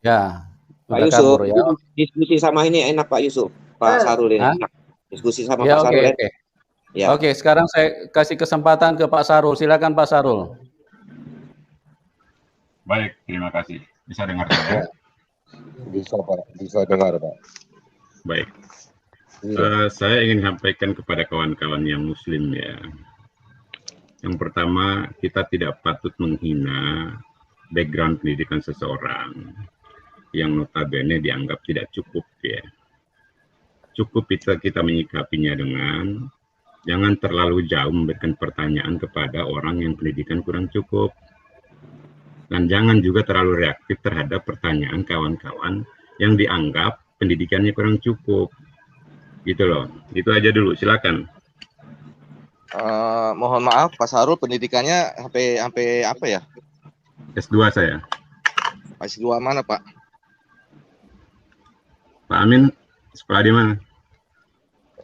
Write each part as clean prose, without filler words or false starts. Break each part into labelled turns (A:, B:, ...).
A: Ya,
B: Pak
A: udah
B: Yusuf,
A: kabur ya.
B: diskusi sama ini enak Pak Yusuf, Pak Sarul ini enak. Diskusi sama
A: Ya,
B: Pak Sarul enak.
A: Ya. Oke, sekarang saya kasih kesempatan ke Pak Sarul. Silakan Pak Sarul.
C: Baik, terima kasih. Bisa dengar saya?
D: Bisa Pak, bisa dengar Pak.
C: Baik. Saya ingin sampaikan kepada kawan-kawan yang Muslim ya. Yang pertama, kita tidak patut menghina background pendidikan seseorang yang notabene dianggap tidak cukup ya. Cukup kita menyikapinya dengan jangan terlalu jauh memberikan pertanyaan kepada orang yang pendidikan kurang cukup. Dan jangan juga terlalu reaktif terhadap pertanyaan kawan-kawan yang dianggap pendidikannya kurang cukup. Gitu loh. Itu aja dulu, silakan.
D: Mohon maaf, Pak Sarul pendidikannya sampai apa ya?
C: S2 saya.
D: S2 mana, Pak?
C: Pak Amin, sekolah di mana?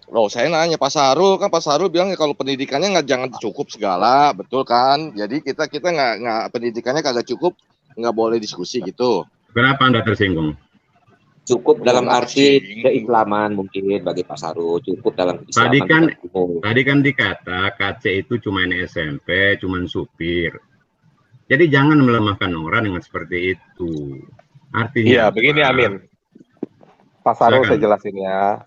D: Loh, saya nanya Pak Sarul, kan Pak Sarul bilang kalau pendidikannya jangan cukup segala, betul kan? Jadi kita nggak pendidikannya kagak cukup, nggak boleh diskusi gitu.
C: Kenapa Anda tersinggung?
B: Cukup dalam arti keislaman mungkin bagi Pak Sarul, cukup dalam keislaman.
C: Tadi kan dikata KC itu cuma SMP, cuma supir. Jadi jangan melemahkan orang dengan seperti itu. Artinya
E: iya, begini Amin. Pak Sarul saya jelasin ya.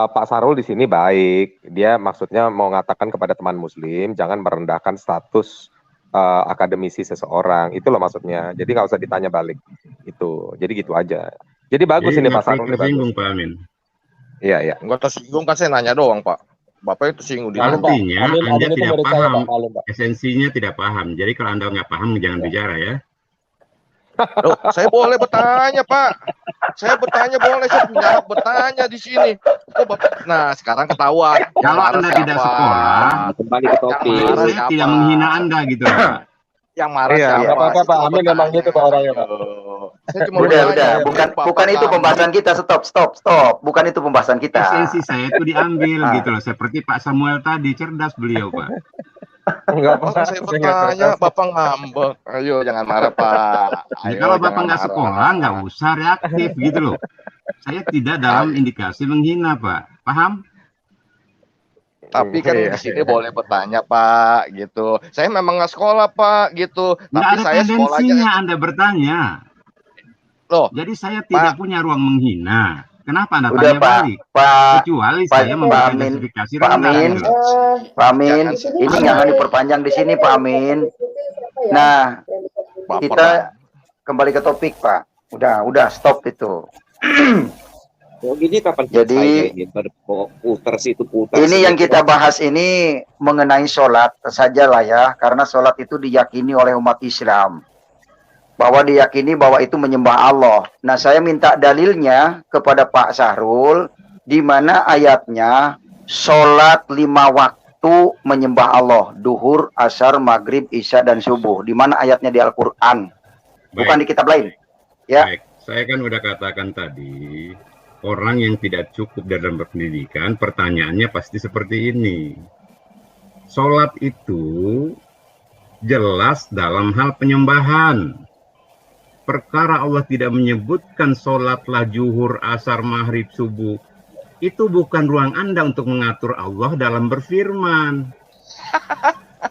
E: Pak Sarul di sini baik. Dia maksudnya mau mengatakan kepada teman Muslim jangan merendahkan status akademisi seseorang. Itu loh maksudnya. Jadi nggak usah ditanya balik. Itu. Jadi gitu aja. Jadi bagus ini Pak Sarul.
C: Tersinggung Pak Amin.
E: Iya, iya.
D: Enggak tersinggung kan saya nanya doang, Pak. Bapak itu tersinggung di
C: Artinya Anda tidak paham. Esensinya tidak paham. Jadi kalau Anda nggak paham jangan bicara ya.
D: Loh, saya boleh bertanya, Pak. Saya bertanya boleh, saya punya hak bertanya di sini. Oh, Bapak. Nah, sekarang ketahuan.
C: Kalau Anda tidak sekolah,
B: kembali ke topik.
C: Saya tidak menghina Anda gitu, Pak.
D: Yang marah
E: siapa? Enggak apa-apa, Pak Amin memang gitu Pak orangnya, Pak.
F: Udah, bukan itu pembahasan kita. Stop. Bukan itu pembahasan kita.
C: Esensi saya itu diambil gitu loh. Seperti Pak Samuel tadi, cerdas beliau, Pak.
D: Enggak apa-apa, saya bertanya, Bapak ngambek. Ayo, jangan marah, Pak.
C: Ayo, kalau Bapak nggak sekolah, nggak usah reaktif gitu loh. Saya tidak dalam indikasi menghina, Pak. Paham?
D: Tapi kan di sini boleh bertanya, Pak, gitu. Saya memang nggak sekolah, Pak, gitu.
C: Nggak ada
D: saya
C: tendensinya Anda bertanya.
D: Loh,
C: jadi saya tidak punya ruang menghina. Kenapa Anda
F: udah,
C: tanya balik? Kecuali saya memberikan justifikasi.
F: Pak Amin, ini jangan diperpanjang di sini, Pak Amin. Nah, kita kembali ke topik, Pak. Udah, stop itu.
B: Gini kapan
F: jadi ini yang kita bahas ini mengenai sholat sajalah ya, karena sholat itu diyakini oleh umat Islam bahwa diyakini bahwa itu menyembah Allah. Nah, saya minta dalilnya kepada Pak Sahrul di mana ayatnya sholat 5 waktu menyembah Allah, duhur, asar, maghrib, isya dan subuh. Di mana ayatnya di Al-Qur'an? Bukan di kitab lain. Ya.
C: Baik, saya kan udah katakan tadi, orang yang tidak cukup dalam berpendidikan, pertanyaannya pasti seperti ini. Sholat itu jelas dalam hal penyembahan. Perkara Allah tidak menyebutkan sholatlah zuhur, asar, maghrib, subuh. Itu bukan ruang Anda untuk mengatur Allah dalam berfirman.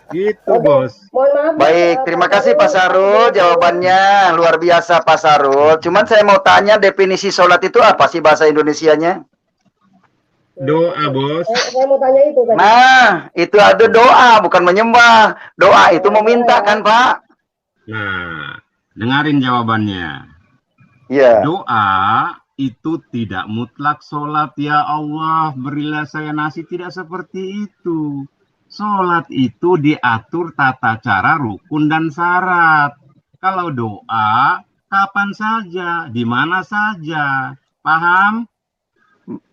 C: Gitu, Bos.
F: Baik, terima kasih Pak Sarul. Jawabannya luar biasa Pak Sarul. Cuman saya mau tanya definisi sholat itu apa sih bahasa Indonesianya?
C: Doa, Bos.
G: Saya mau tanya itu tadi.
F: Nah, itu ada doa, bukan menyembah. Doa itu meminta kan, Pak?
C: Nah, dengarin jawabannya.
F: Iya.
C: Doa itu tidak mutlak sholat, ya Allah berilah saya nasi, tidak seperti itu. Sholat itu diatur tata cara, rukun dan syarat. Kalau doa kapan saja, di mana saja. Paham?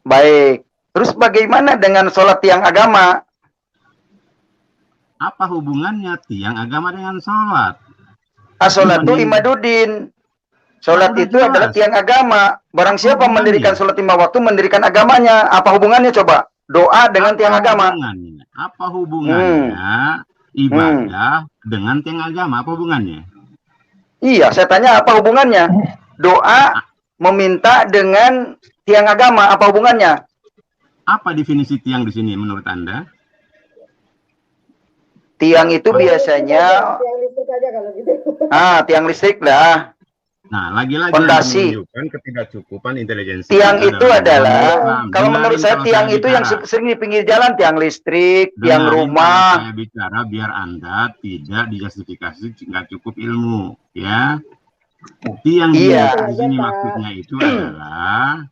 F: Baik. Terus bagaimana dengan sholat tiang agama?
C: Apa hubungannya tiang agama dengan sholat?
F: Sholat itu imaduddin. Sholat itu adalah tiang agama. Barang siapa mendirikan sholat 5 waktu, mendirikan agamanya. Apa hubungannya coba? Doa dengan tiang agama.
C: Apa hubungannya ibadah dengan tiang agama? Apa hubungannya?
F: Iya, saya tanya apa hubungannya? doa meminta dengan tiang agama, apa hubungannya?
C: Apa definisi tiang di sini menurut Anda?
F: Tiang itu biasanya
G: tiang listrik aja kalau gitu.
F: Tiang listrik lah.
C: Nah, lagi-lagi
F: Fondasi.
C: menunjukkan ketidakcukupan intelijensi.
F: Tiang itu adalah,
C: Islam.
F: kalau menurut saya tiang itu yang sering di pinggir jalan, tiang listrik, tiang rumah.
C: Saya bicara biar Anda tidak dijustifikasi nggak cukup ilmu, ya. Tiang di sini maksudnya itu adalah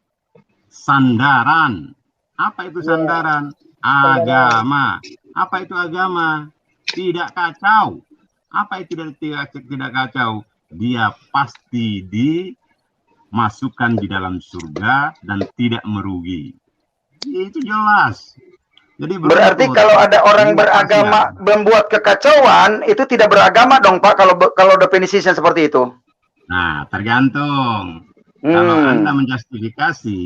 C: sandaran. Apa itu sandaran? Agama. Apa itu agama? Tidak kacau. Apa itu tidak kacau? Dia pasti dimasukkan di dalam surga dan tidak merugi. Itu jelas. Jadi
F: berarti kalau ada orang beragama membuat kekacauan, itu tidak beragama dong Pak, kalau definisinya seperti itu.
C: Nah, tergantung. Kalau Anda menjustifikasi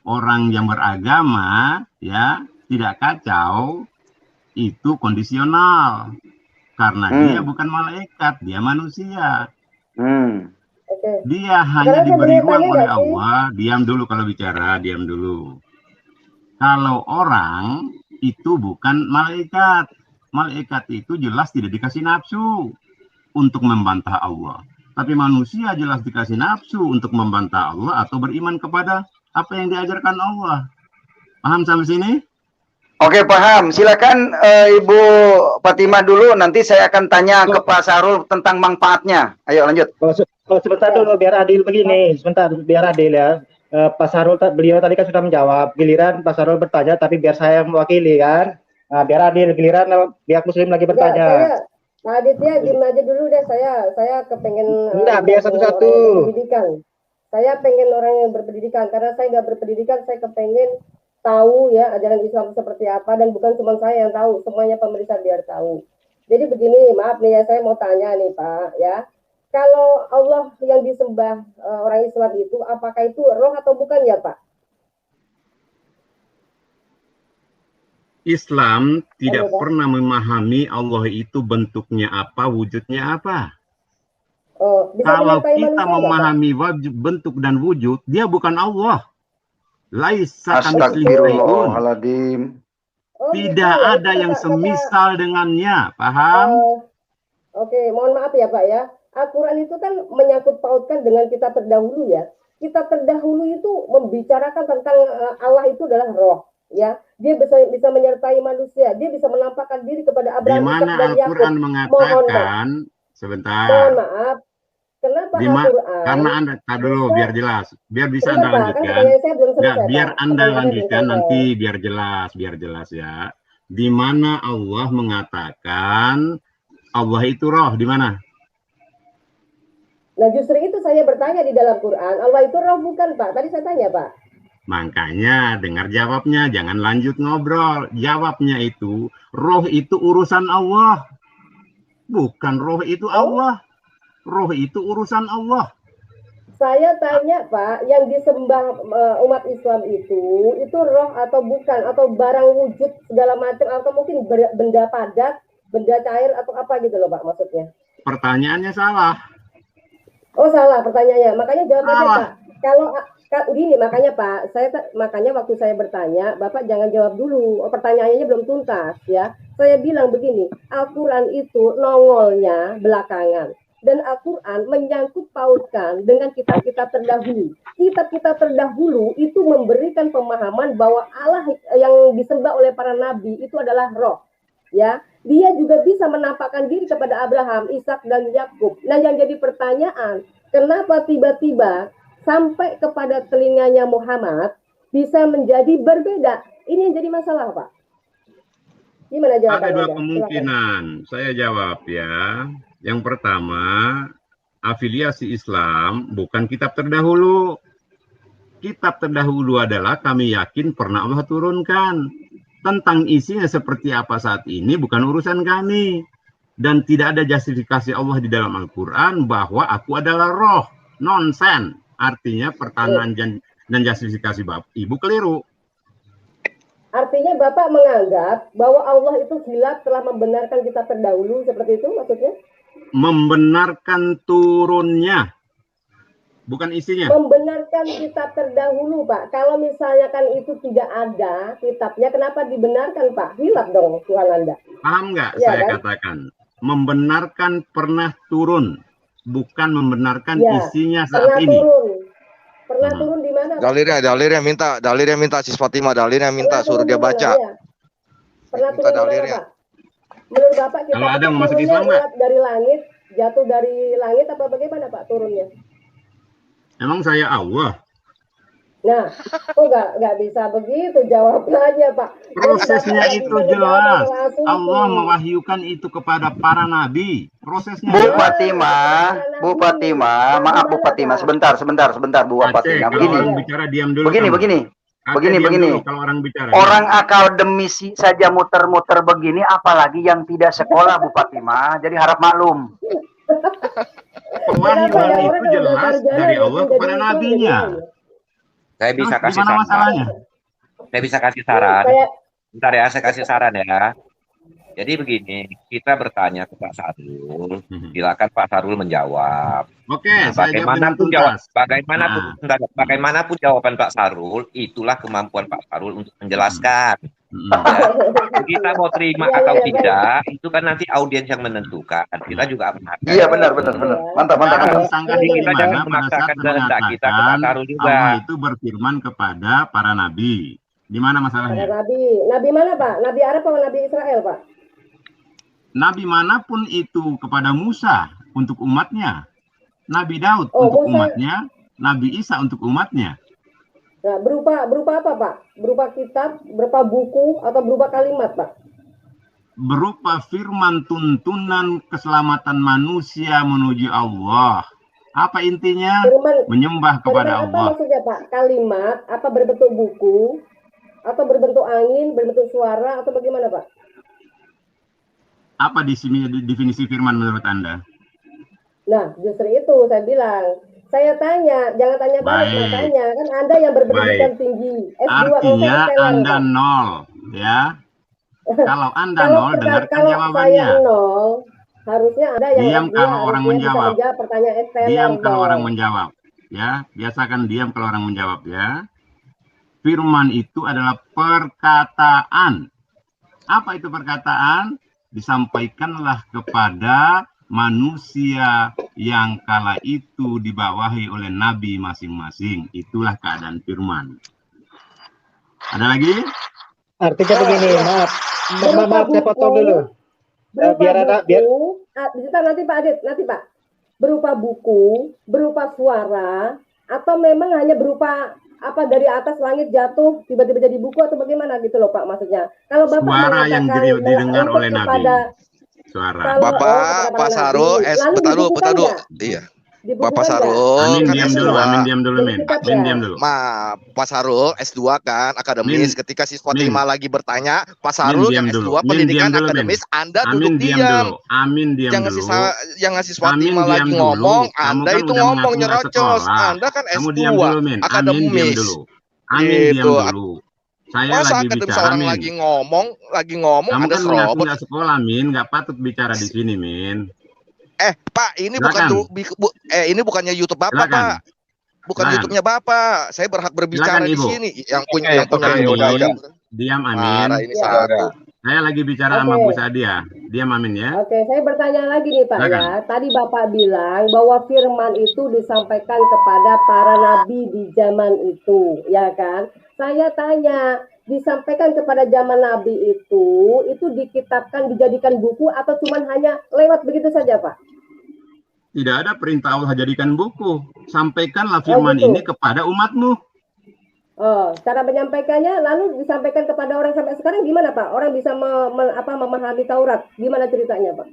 C: orang yang beragama ya tidak kacau, itu kondisional. Karena dia bukan malaikat, dia manusia. Dia hanya diberi ruang oleh Allah. Diam dulu kalau bicara, diam dulu. Kalau orang itu bukan malaikat. Malaikat itu jelas tidak dikasih nafsu untuk membantah Allah. Tapi manusia jelas dikasih nafsu untuk membantah Allah atau beriman kepada apa yang diajarkan Allah. Paham sampai sini?
F: Oke, paham. Silakan Ibu Fatimah dulu, nanti saya akan tanya ke Pak Sahrul tentang manfaatnya. Ayo lanjut.
H: Sebentar dulu, biar adil begini. Sebentar, biar adil ya. Pak Sahrul, beliau tadi kan sudah menjawab. Giliran Pak Sahrul bertanya, tapi biar saya yang mewakili kan. Nah, biar adil. Giliran pihak Muslim lagi bertanya.
G: Pak Aditya, gini aja dulu deh. Saya kepengen
H: enggak, biar satu-satu.
G: Saya pengen orang yang berpendidikan. Karena saya nggak berpendidikan, saya kepengen tahu ya ajaran Islam seperti apa, dan bukan cuma saya yang tahu, semuanya pemirsa biar tahu. Jadi begini, maaf nih ya, saya mau tanya nih Pak ya, kalau Allah yang disembah orang Islam itu, apakah itu roh atau bukan ya Pak?
C: Islam tidak pernah memahami Allah itu bentuknya apa, wujudnya apa. Kalau kita memahami bentuk dan wujud, dia bukan Allah. Laisa
F: Astagfirullahaladzim.
C: Tidak ada yang semisal dengannya, paham?
G: Oke, mohon maaf ya Pak ya. Al-Quran itu kan menyangkut pautkan dengan kitab terdahulu ya. Kitab terdahulu itu membicarakan tentang Allah itu adalah roh, ya. Dia bisa menyertai manusia, dia bisa menampakkan diri kepada Abraham, Ishak, dan Yakub.
C: Di mana Al-Quran mengatakan, sebentar.
G: Mohon maaf. Kenapa Al-Quran?
C: Karena Anda, dulu biar jelas, biar bisa Anda lanjutkan. Biar Anda lanjutkan nanti biar jelas ya. Di mana Allah mengatakan Allah itu roh, di mana?
G: Nah justru itu saya bertanya di dalam Quran, Allah itu roh bukan Pak? Tadi saya tanya Pak.
C: Makanya dengar jawabnya, jangan lanjut ngobrol. Jawabnya itu, roh itu urusan Allah. Bukan roh itu Allah. Roh itu urusan Allah.
G: Saya tanya Pak, yang disembah umat Islam itu roh atau bukan, atau barang wujud segala macam, atau mungkin benda padat, benda cair atau apa gitu loh Pak maksudnya?
C: Pertanyaannya salah.
G: Oh salah pertanyaannya, makanya jawab aja Pak. Kalau gini makanya Pak, makanya waktu saya bertanya, Bapak jangan jawab dulu, pertanyaannya belum tuntas ya. Saya bilang begini, Al-Quran itu nongolnya belakangan. Dan Al-Quran menyangkut pautkan dengan kitab-kitab terdahulu. Kitab-kitab terdahulu itu memberikan pemahaman bahwa Allah yang disembah oleh para nabi itu adalah roh. Ya, dia juga bisa menampakkan diri kepada Abraham, Ishak, dan Yakub. Nah, yang jadi pertanyaan, kenapa tiba-tiba sampai kepada telinganya Muhammad bisa menjadi berbeda? Ini yang jadi masalah, Pak. Gimana jawabannya?
C: Ada dua kemungkinan. Saya jawab ya. Yang pertama, afiliasi Islam bukan kitab terdahulu. Kitab terdahulu adalah kami yakin pernah Allah turunkan. Tentang isinya seperti apa saat ini bukan urusan kami. Dan tidak ada justifikasi Allah di dalam Al-Quran bahwa aku adalah roh. Nonsen. Artinya pertanyaan dan justifikasi Ibu keliru.
G: Artinya Bapak menganggap bahwa Allah itu hilaf telah membenarkan kitab terdahulu, seperti itu maksudnya?
C: Membenarkan turunnya. bukan isinya.
G: Membenarkan kitab terdahulu, Pak. Kalau misalnya kan itu tidak ada kitabnya, kenapa dibenarkan, Pak? Hilaf dong Tuhan Anda.
C: Paham nggak
G: Ya,
C: saya
G: kan?
C: katakan? Membenarkan pernah turun, bukan membenarkan
G: Ya,
C: isinya
G: pernah
C: saat ini.
G: turun. Pernah turun di mana, Pak?
D: Dalirnya minta Sis Fatimah, dalirnya minta
G: Pernah
D: suruh
G: turun
D: dia
G: di mana?
D: baca.
G: Ya. Pernah
D: Minta
G: turun di mana,
D: dalirnya.
G: Pak? Menurut Bapak
C: Kalau
G: kitab
C: ada
G: itu
C: yang masuk
G: turunnya
C: Islam nggak?
G: lewat dari langit, jatuh dari langit apa bagaimana, Pak, turunnya?
C: Emang saya Allah?
G: Nah, kok nggak bisa begitu jawabannya, Pak?
C: Prosesnya
G: Bapak
C: itu
G: bisa menjawab
C: jelas.
G: masalah asumsi.
C: Allah mewahyukan itu kepada para nabi. Prosesnya
F: Bu
C: jelas.
F: Fatimah, Bu Fatimah, maaf Bu Fatimah, sebentar Bu
C: Aceh,
F: Fatimah.
C: kalau
F: Begini,
C: orang bicara diam dulu.
F: begini,
C: kamu.
F: begini,
C: Aceh,
F: begini,
C: diam
F: begini.
C: dulu kalau orang bicara.
F: Orang akademisi saja muter-muter begini, apalagi yang tidak sekolah Bu Fatimah. Jadi harap maklum.
C: Pewahyuan itu jelas dari Allah kepada nabinya.
B: Saya bisa
C: Terus
B: kasih
C: gimana
B: saran.
C: masalahnya?
B: Saya bisa kasih saran. Bentar ya, saya kasih saran ya. Jadi begini, kita bertanya ke Pak Sarul, silakan Pak Sarul menjawab.
C: Oke,
B: Nah,
C: saya
B: bagaimanapun
C: jawab
B: bagaimanapun jawaban Pak Sarul, itulah kemampuan Pak Sarul untuk menjelaskan. Ya. Kita mau terima atau tidak, itu kan nanti audiens yang menentukan. Kita juga menghargai.
F: Iya, benar. Mantap.
B: Jadi kita jangan memaksakan kehendak kita ke Pak Sarul juga.
C: Allah itu berfirman kepada para nabi. Di mana masalahnya?
G: Nabi mana, Pak? Nabi Arab atau Nabi Israel, Pak?
C: Nabi manapun itu kepada Musa untuk umatnya, Nabi Daud untuk
G: Musa.
C: umatnya, Nabi Isa untuk umatnya.
G: Nah, berupa apa, Pak? Berupa kitab, berupa buku, atau berupa kalimat, Pak?
C: Berupa firman tuntunan keselamatan manusia menuju Allah. Apa intinya? Menyembah kepada
G: Allah. Apa
C: Allah.
G: maksudnya, Pak? Kalimat, apa berbentuk buku, atau berbentuk angin, berbentuk suara, atau bagaimana, Pak?
C: Apa definisi firman menurut Anda?
G: Nah, justru itu saya bilang. Saya tanya, jangan tanya balik, makanya kan Anda yang berpendidikan tinggi. S2,
C: artinya Anda nol, ya. Kalau Anda nol, dengarkan
G: kalau
C: jawabannya.
G: Saya nol, harusnya Anda yang
C: diam kalau orang menjawab.
G: Pertanyaan
C: diam kalau orang menjawab, ya. Biasakan diam kalau orang menjawab, ya. Firman itu adalah perkataan. Apa itu perkataan? Disampaikanlah kepada manusia yang kala itu dibawahi oleh nabi masing-masing. Itulah keadaan firman. Ada lagi?
H: Artinya begini, maaf saya potong dulu. Biar
G: nanti Pak Adit, Pak. Berupa buku, berupa suara, atau memang hanya berupa apa dari atas langit jatuh tiba-tiba jadi buku atau bagaimana gitu loh Pak maksudnya. Kalau Bapak
C: suara yang didengar oleh Nabi. Suara.
D: Bapak Pak Sarul betadu. Iya. Bapak Sarul
C: Amin
D: kan
C: diam
D: S2.
C: dulu, Amin diam dulu, Min. Amin diam dulu.
D: Pak Sarul S2 kan akademis. Ketika Sis Fatimah lagi bertanya, Pak Sarul yang S2 pendidikan akademis, Anda duduk diam.
C: Amin diam dulu.
D: Jangan Sis Fatimah lagi ngomong, Anda itu ngomong nyerocos. Anda kan S2 akademis.
C: Amin diam dulu. Saya
D: masa
C: lagi bicara,
D: orang
C: Min.
D: lagi ngomong,
C: Kamu
D: Anda
C: kan mengaku
D: serobot.
C: nggak sekolah, Min. Nggak patut bicara di sini, Min.
D: Pak, ini ini bukannya YouTube Bapak, Pak. Bukan YouTube-nya Bapak. Saya berhak berbicara di sini. Yang punya YouTube.
C: Diam, Amin. Saya lagi bicara sama Bu Sadia. Diam, Amin ya.
G: Oke, saya bertanya lagi nih Pak ya. Tadi Bapak bilang bahwa firman itu disampaikan kepada para nabi di zaman itu, ya kan? Saya tanya, disampaikan kepada zaman Nabi itu dikitabkan, dijadikan buku atau cuman hanya lewat begitu saja, Pak?
C: Tidak ada perintah Allah jadikan buku. Sampaikanlah firman ini kepada umatmu.
G: Oh, cara menyampaikannya lalu disampaikan kepada orang sampai sekarang gimana, Pak? Orang bisa memahami Taurat? Gimana ceritanya, Pak?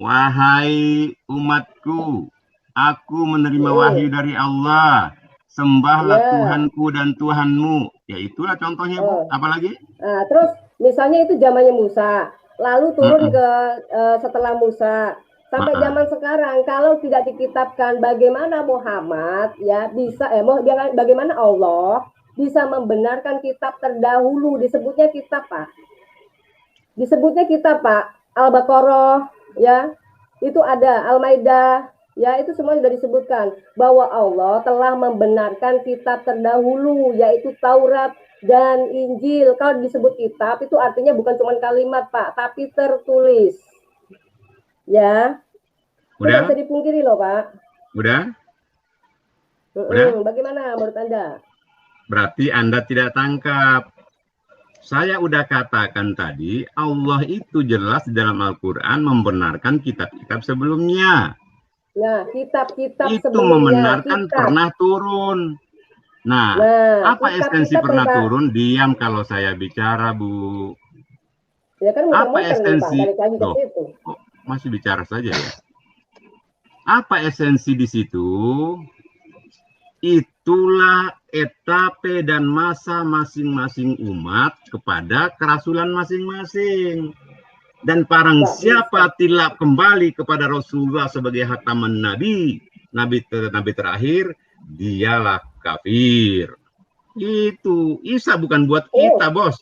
C: Wahai umatku, aku menerima wahyu dari Allah. Sembahlah Tuhanku dan Tuhanmu. Ya itulah contohnya, Bu. Apalagi?
G: Nah, terus misalnya itu zamannya Musa, lalu turun ke setelah Musa sampai zaman sekarang. Kalau tidak dikitabkan, bagaimana Muhammad ya bisa bagaimana Allah bisa membenarkan kitab terdahulu? Disebutnya kitab, Pak. Disebutnya kitab, Pak. Al-Baqarah ya. Itu ada Al-Maidah, Ya, itu semua sudah disebutkan bahwa Allah telah membenarkan kitab terdahulu, yaitu Taurat dan Injil. Kalau disebut kitab itu artinya bukan cuma kalimat, Pak, tapi tertulis. Ya.
C: Udah?
G: Tidak bisa dipungkiri loh, Pak.
C: Udah? Udah?
G: Bagaimana menurut Anda?
C: Berarti Anda tidak tangkap. Saya udah katakan tadi, Allah itu jelas di dalam Al-Quran membenarkan kitab-kitab sebelumnya.
G: Nah, kitab-kitab
C: itu
G: sebelumnya
C: membenarkan pernah turun. Nah apa esensi pernah turun? Diam kalau saya bicara, Bu.
G: Ya kan
C: apa esensi?
G: Loh,
C: masih bicara saja ya. Apa esensi di situ? Itulah etape dan masa masing-masing umat kepada kerasulan masing-masing. Dan barang siapa tidak kembali kepada Rasulullah sebagai khataman Nabi, Nabi terakhir, dialah kafir. Itu Isa bukan buat kita, bos.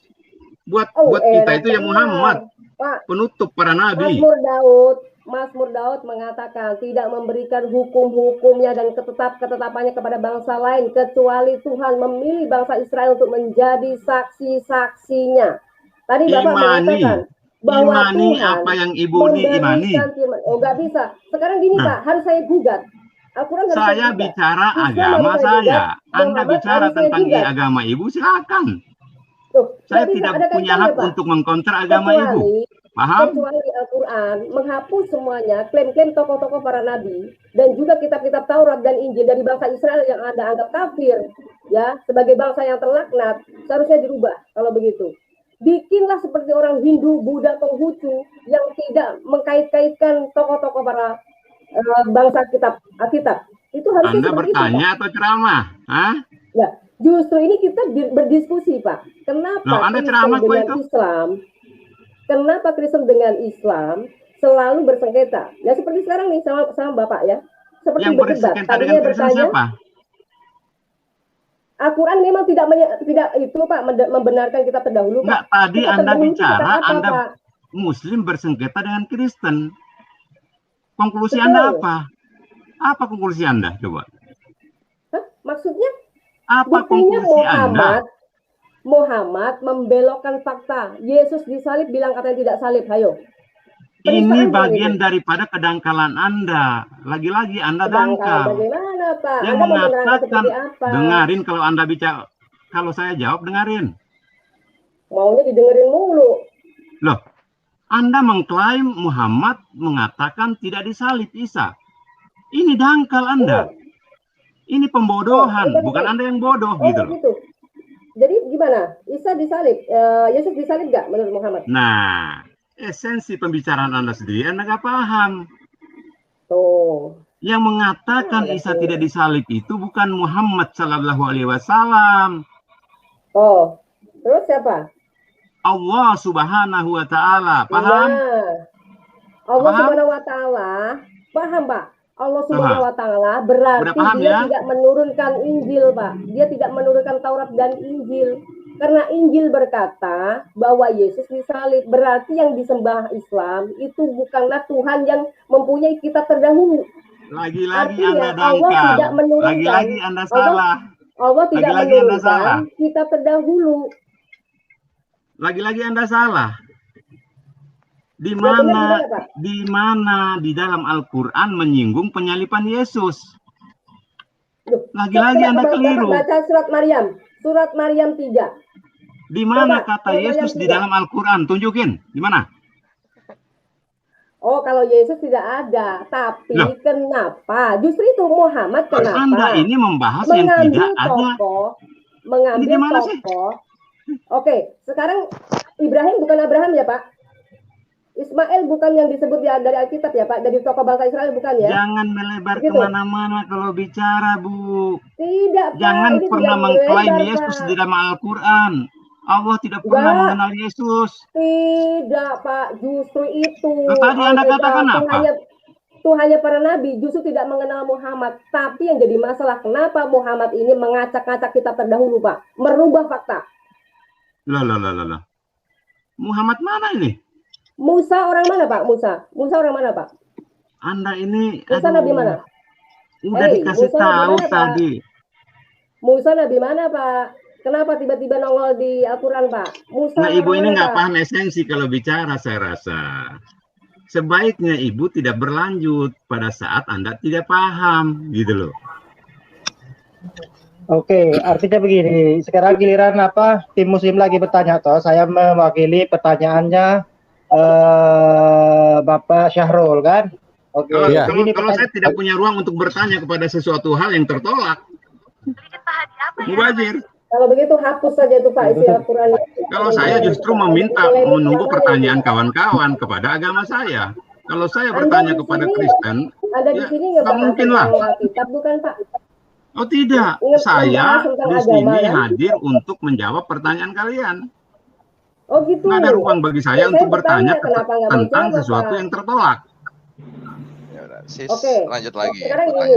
C: Buat kita itu yang Muhammad, Pak, penutup para nabi.
G: Mazmur Daud mengatakan tidak memberikan hukum-hukumnya dan ketetapannya kepada bangsa lain kecuali Tuhan memilih bangsa Israel untuk menjadi saksi-saksinya. Tadi Bapak mengatakan bahwa
C: Tuhan apa yang Ibu imani.
G: Oh, nggak bisa. Sekarang gini, Pak, harus saya gugat.
C: Saya bicara agama saya. Anda bicara tentang agama Ibu, silakan. Saya tidak punya hak untuk mengkontra agama Ibu. Paham?
G: Kecuali Al-Quran menghapus semuanya klaim-klaim tokoh-tokoh para nabi dan juga kitab-kitab Taurat dan Injil dari bangsa Israel yang Anda anggap kafir, ya, sebagai bangsa yang terlaknat, seharusnya dirubah kalau begitu. Bikinlah seperti orang Hindu, Buddha, Konghucu yang tidak mengkait-kaitkan tokoh-tokoh para bangsa Alkitab. Itu harusnya
C: Anda bertanya itu, atau ceramah? Hah?
G: Ya, justru ini kita berdiskusi, Pak. Kenapa
C: Anda ceramah
G: dengan Islam? Kenapa Kristen dengan Islam selalu bersengketa? Ya seperti sekarang nih sama Bapak ya. Seperti
C: yang bersengketa dengan Kristen siapa?
G: Al-Quran memang tidak itu Pak membenarkan kita terdahulu.
C: Enggak, tadi Anda bicara Anda Muslim bersengketa dengan Kristen. Konklusi Anda apa? Apa konklusi Anda? Coba.
G: Hah? Maksudnya?
C: Apa konklusi Anda?
G: Muhammad membelokkan fakta. Yesus disalib bilang katanya tidak salib. Hayo.
C: Ini bagian daripada kedangkalan Anda. Lagi-lagi Anda dangkal.
G: Bagaimana, Pak?
C: Yang
G: Anda
C: mengatakan,
G: apa?
C: dengarin kalau Anda bicara. Kalau saya jawab, dengarin.
G: Maunya didengerin mulu.
C: Loh, Anda mengklaim Muhammad mengatakan tidak disalib Isa. Ini dangkal Anda. Ini pembodohan. Bukan Anda yang bodoh gitu loh.
G: Gitu. Jadi gimana? Isa disalib, Yesus disalib nggak menurut Muhammad?
C: Nah, esensi pembicaraan Anda sendiri Anda nggak paham.
G: Tuh.
C: Yang mengatakan Isa tidak disalib itu bukan Muhammad Shallallahu Alaihi Wasallam.
G: Oh, terus siapa?
C: Allah Subhanahu Wa Taala. Paham?
G: Nah, Allah Subhanahu Wa Taala. Paham, Pak? Allah Subhanahu Wa Taala berarti dia tidak menurunkan Injil, Pak. Dia tidak menurunkan Taurat dan Injil. Karena Injil berkata bahwa Yesus disalib. Berarti yang disembah Islam itu bukanlah Tuhan yang mempunyai kitab terdahulu.
C: Lagi-lagi Anda dangkal. Lagi-lagi Anda salah.
G: Allah tidak menurunkan kitab terdahulu.
C: Lagi-lagi Anda salah. Di mana di dalam Al-Quran menyinggung penyalipan Yesus? Lagi-lagi Anda keliru.
G: Baca surat Maryam 3.
C: Di mana kata Yesus di dalam Al-Quran? Tunjukin, di mana?
G: Oh, kalau Yesus tidak ada, tapi kenapa? Justru itu Muhammad kenapa?
C: Anda ini membahas yang tidak ada.
G: Mengambil tokoh. Oke, sekarang Ibrahim bukan Abraham ya, Pak? Ismail bukan yang disebut dari Alkitab ya Pak, dari tokoh bangsa Israel bukan ya?
C: Jangan melebar kemana-mana kalau bicara, Bu.
G: Tidak, Pak.
C: Jangan pernah mengklaim Yesus di dalam Al-Quran. Allah tidak pernah mengenal Yesus.
G: Tidak, Pak. Justru itu.
C: Tadi Anda katakan apa?
G: Tuhannya para nabi justru tidak mengenal Muhammad. Tapi yang jadi masalah, kenapa Muhammad ini mengacak-ngacak kitab terdahulu, Pak? Merubah fakta.
C: Loh. Muhammad mana ini?
G: Musa orang mana, Pak? Musa orang mana, Pak?
C: Anda ini
G: Musa nabi mana?
C: Udah dikasih
G: Musa
C: tahu
G: Nabi mana,
C: tadi.
G: Musa Nabi mana, Pak? Kenapa tiba-tiba nongol di Al-Quran, Pak? Musa
C: Nah, Ibu ini
G: mana,
C: nggak
G: Pak?
C: paham esensi kalau bicara, saya rasa. Sebaiknya Ibu tidak berlanjut pada saat Anda tidak paham, gitu loh.
H: Oke, artinya begini. Sekarang giliran apa? Tim Muslim lagi bertanya, toh. Saya mewakili pertanyaannya Bapak Syahrul, kan? Oke.
A: Iya.
C: Kalau saya tidak punya ruang untuk bertanya kepada sesuatu hal yang tertolak, mubazir.
G: Kalau begitu hapus saja itu Pak isi Al-Quran.
C: Kalau saya justru meminta menunggu pertanyaan kawan-kawan kepada agama saya. Kalau saya bertanya kepada Kristen,
G: Ada di
C: ya,
G: sini
C: nggak mungkin lah.
G: Alkitab bukan Pak?
C: Oh tidak, saya di sini hadir untuk menjawab pertanyaan kalian.
G: Oh gitu.
C: Nggak ada ruang bagi saya untuk bertanya tentang
G: menjawab,
C: sesuatu
G: Pak?
C: yang tertolak.
G: Oke.
D: Lanjut lagi.
G: Sekarang gini,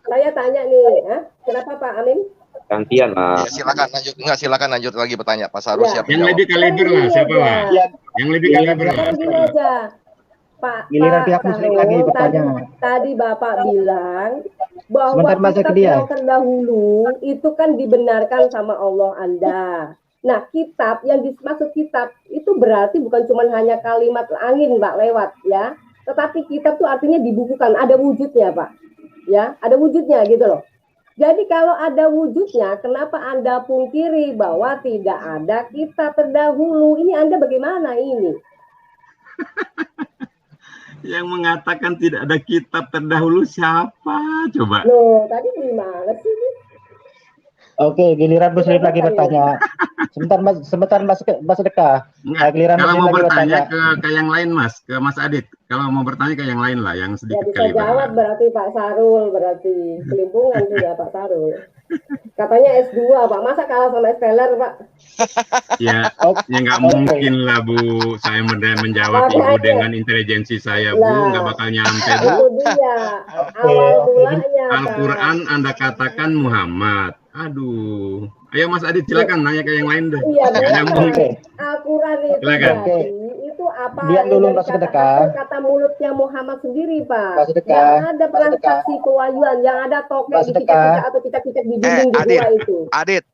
G: saya tanya nih, kenapa Pak Amin?
B: Gantian lah.
D: Ya, silakan lanjut. Enggak, silakan lanjut lagi bertanya. Pak Sarul
G: Ya.
D: siap
C: Yang
D: menjawab.
C: lebih kaliber lah, siapa lah? Yang lebih kaliber lah.
G: Sekarang gini aja, Pak.
H: Giliran
G: Pak
H: pihak Muslim
G: Syahrul,
H: lagi bertanya.
G: Tadi Bapak bilang bahwa
H: Sebentar, masuk ke
G: kitab
H: dia.
G: yang terdahulu itu kan dibenarkan sama Allah Anda. Nah, kitab yang dimaksud kitab itu berarti bukan cuma hanya kalimat angin, Mbak, lewat ya. Tetapi kitab itu artinya dibukukan, ada wujudnya, Pak. Ya, ada wujudnya gitu loh. Jadi kalau ada wujudnya, kenapa Anda pungkiri bahwa tidak ada kitab terdahulu? Ini Anda bagaimana ini?
C: Yang mengatakan tidak ada kitab terdahulu siapa? Coba.
G: Loh, tadi gimana sih?
H: Oke, giliran Muslim lagi bertanya. Sebentar Mas Sedekah.
C: Enggak,
H: Giliran
C: kalau
H: Muslim
C: mau
H: lagi
C: bertanya
H: bertanya.
C: ke yang lain Mas, ke Mas Adit. Kalau mau bertanya ke yang lain lah, yang
G: Ya
C: sedikit
G: bisa
C: kaliber.
G: jawab berarti Pak Sarul, berarti kelimpungan sudah Pak Sarul. Katanya S2 Pak, masa kalah sama Esteller Pak?
C: Ya, ya nggak mungkin lah Bu, saya menjawab Ibu dengan intelijensi saya Bu, nggak bakal nyampe Bu.
G: Itu dia, awal mulanya Pak.
C: Al-Quran Anda katakan Muhammad. Aduh, ayo Mas Adit silakan nanya ke yang lain deh.
G: Iya,
C: Nggak nyambung.
G: Al-Quran itu
C: Silakan.
G: berarti itu apa
H: Lihat dulu
G: yang
H: Mas Sedekah.
G: kata mulutnya Muhammad sendiri Pak.
H: Mas Sedekah.
G: Yang ada transaksi pewahyuan, yang ada tokek
H: Mas
G: di
H: Sedekah.
G: cicak-cicak atau cicak-cicak di dinding di
D: Adit,
G: gua itu.
D: Adit,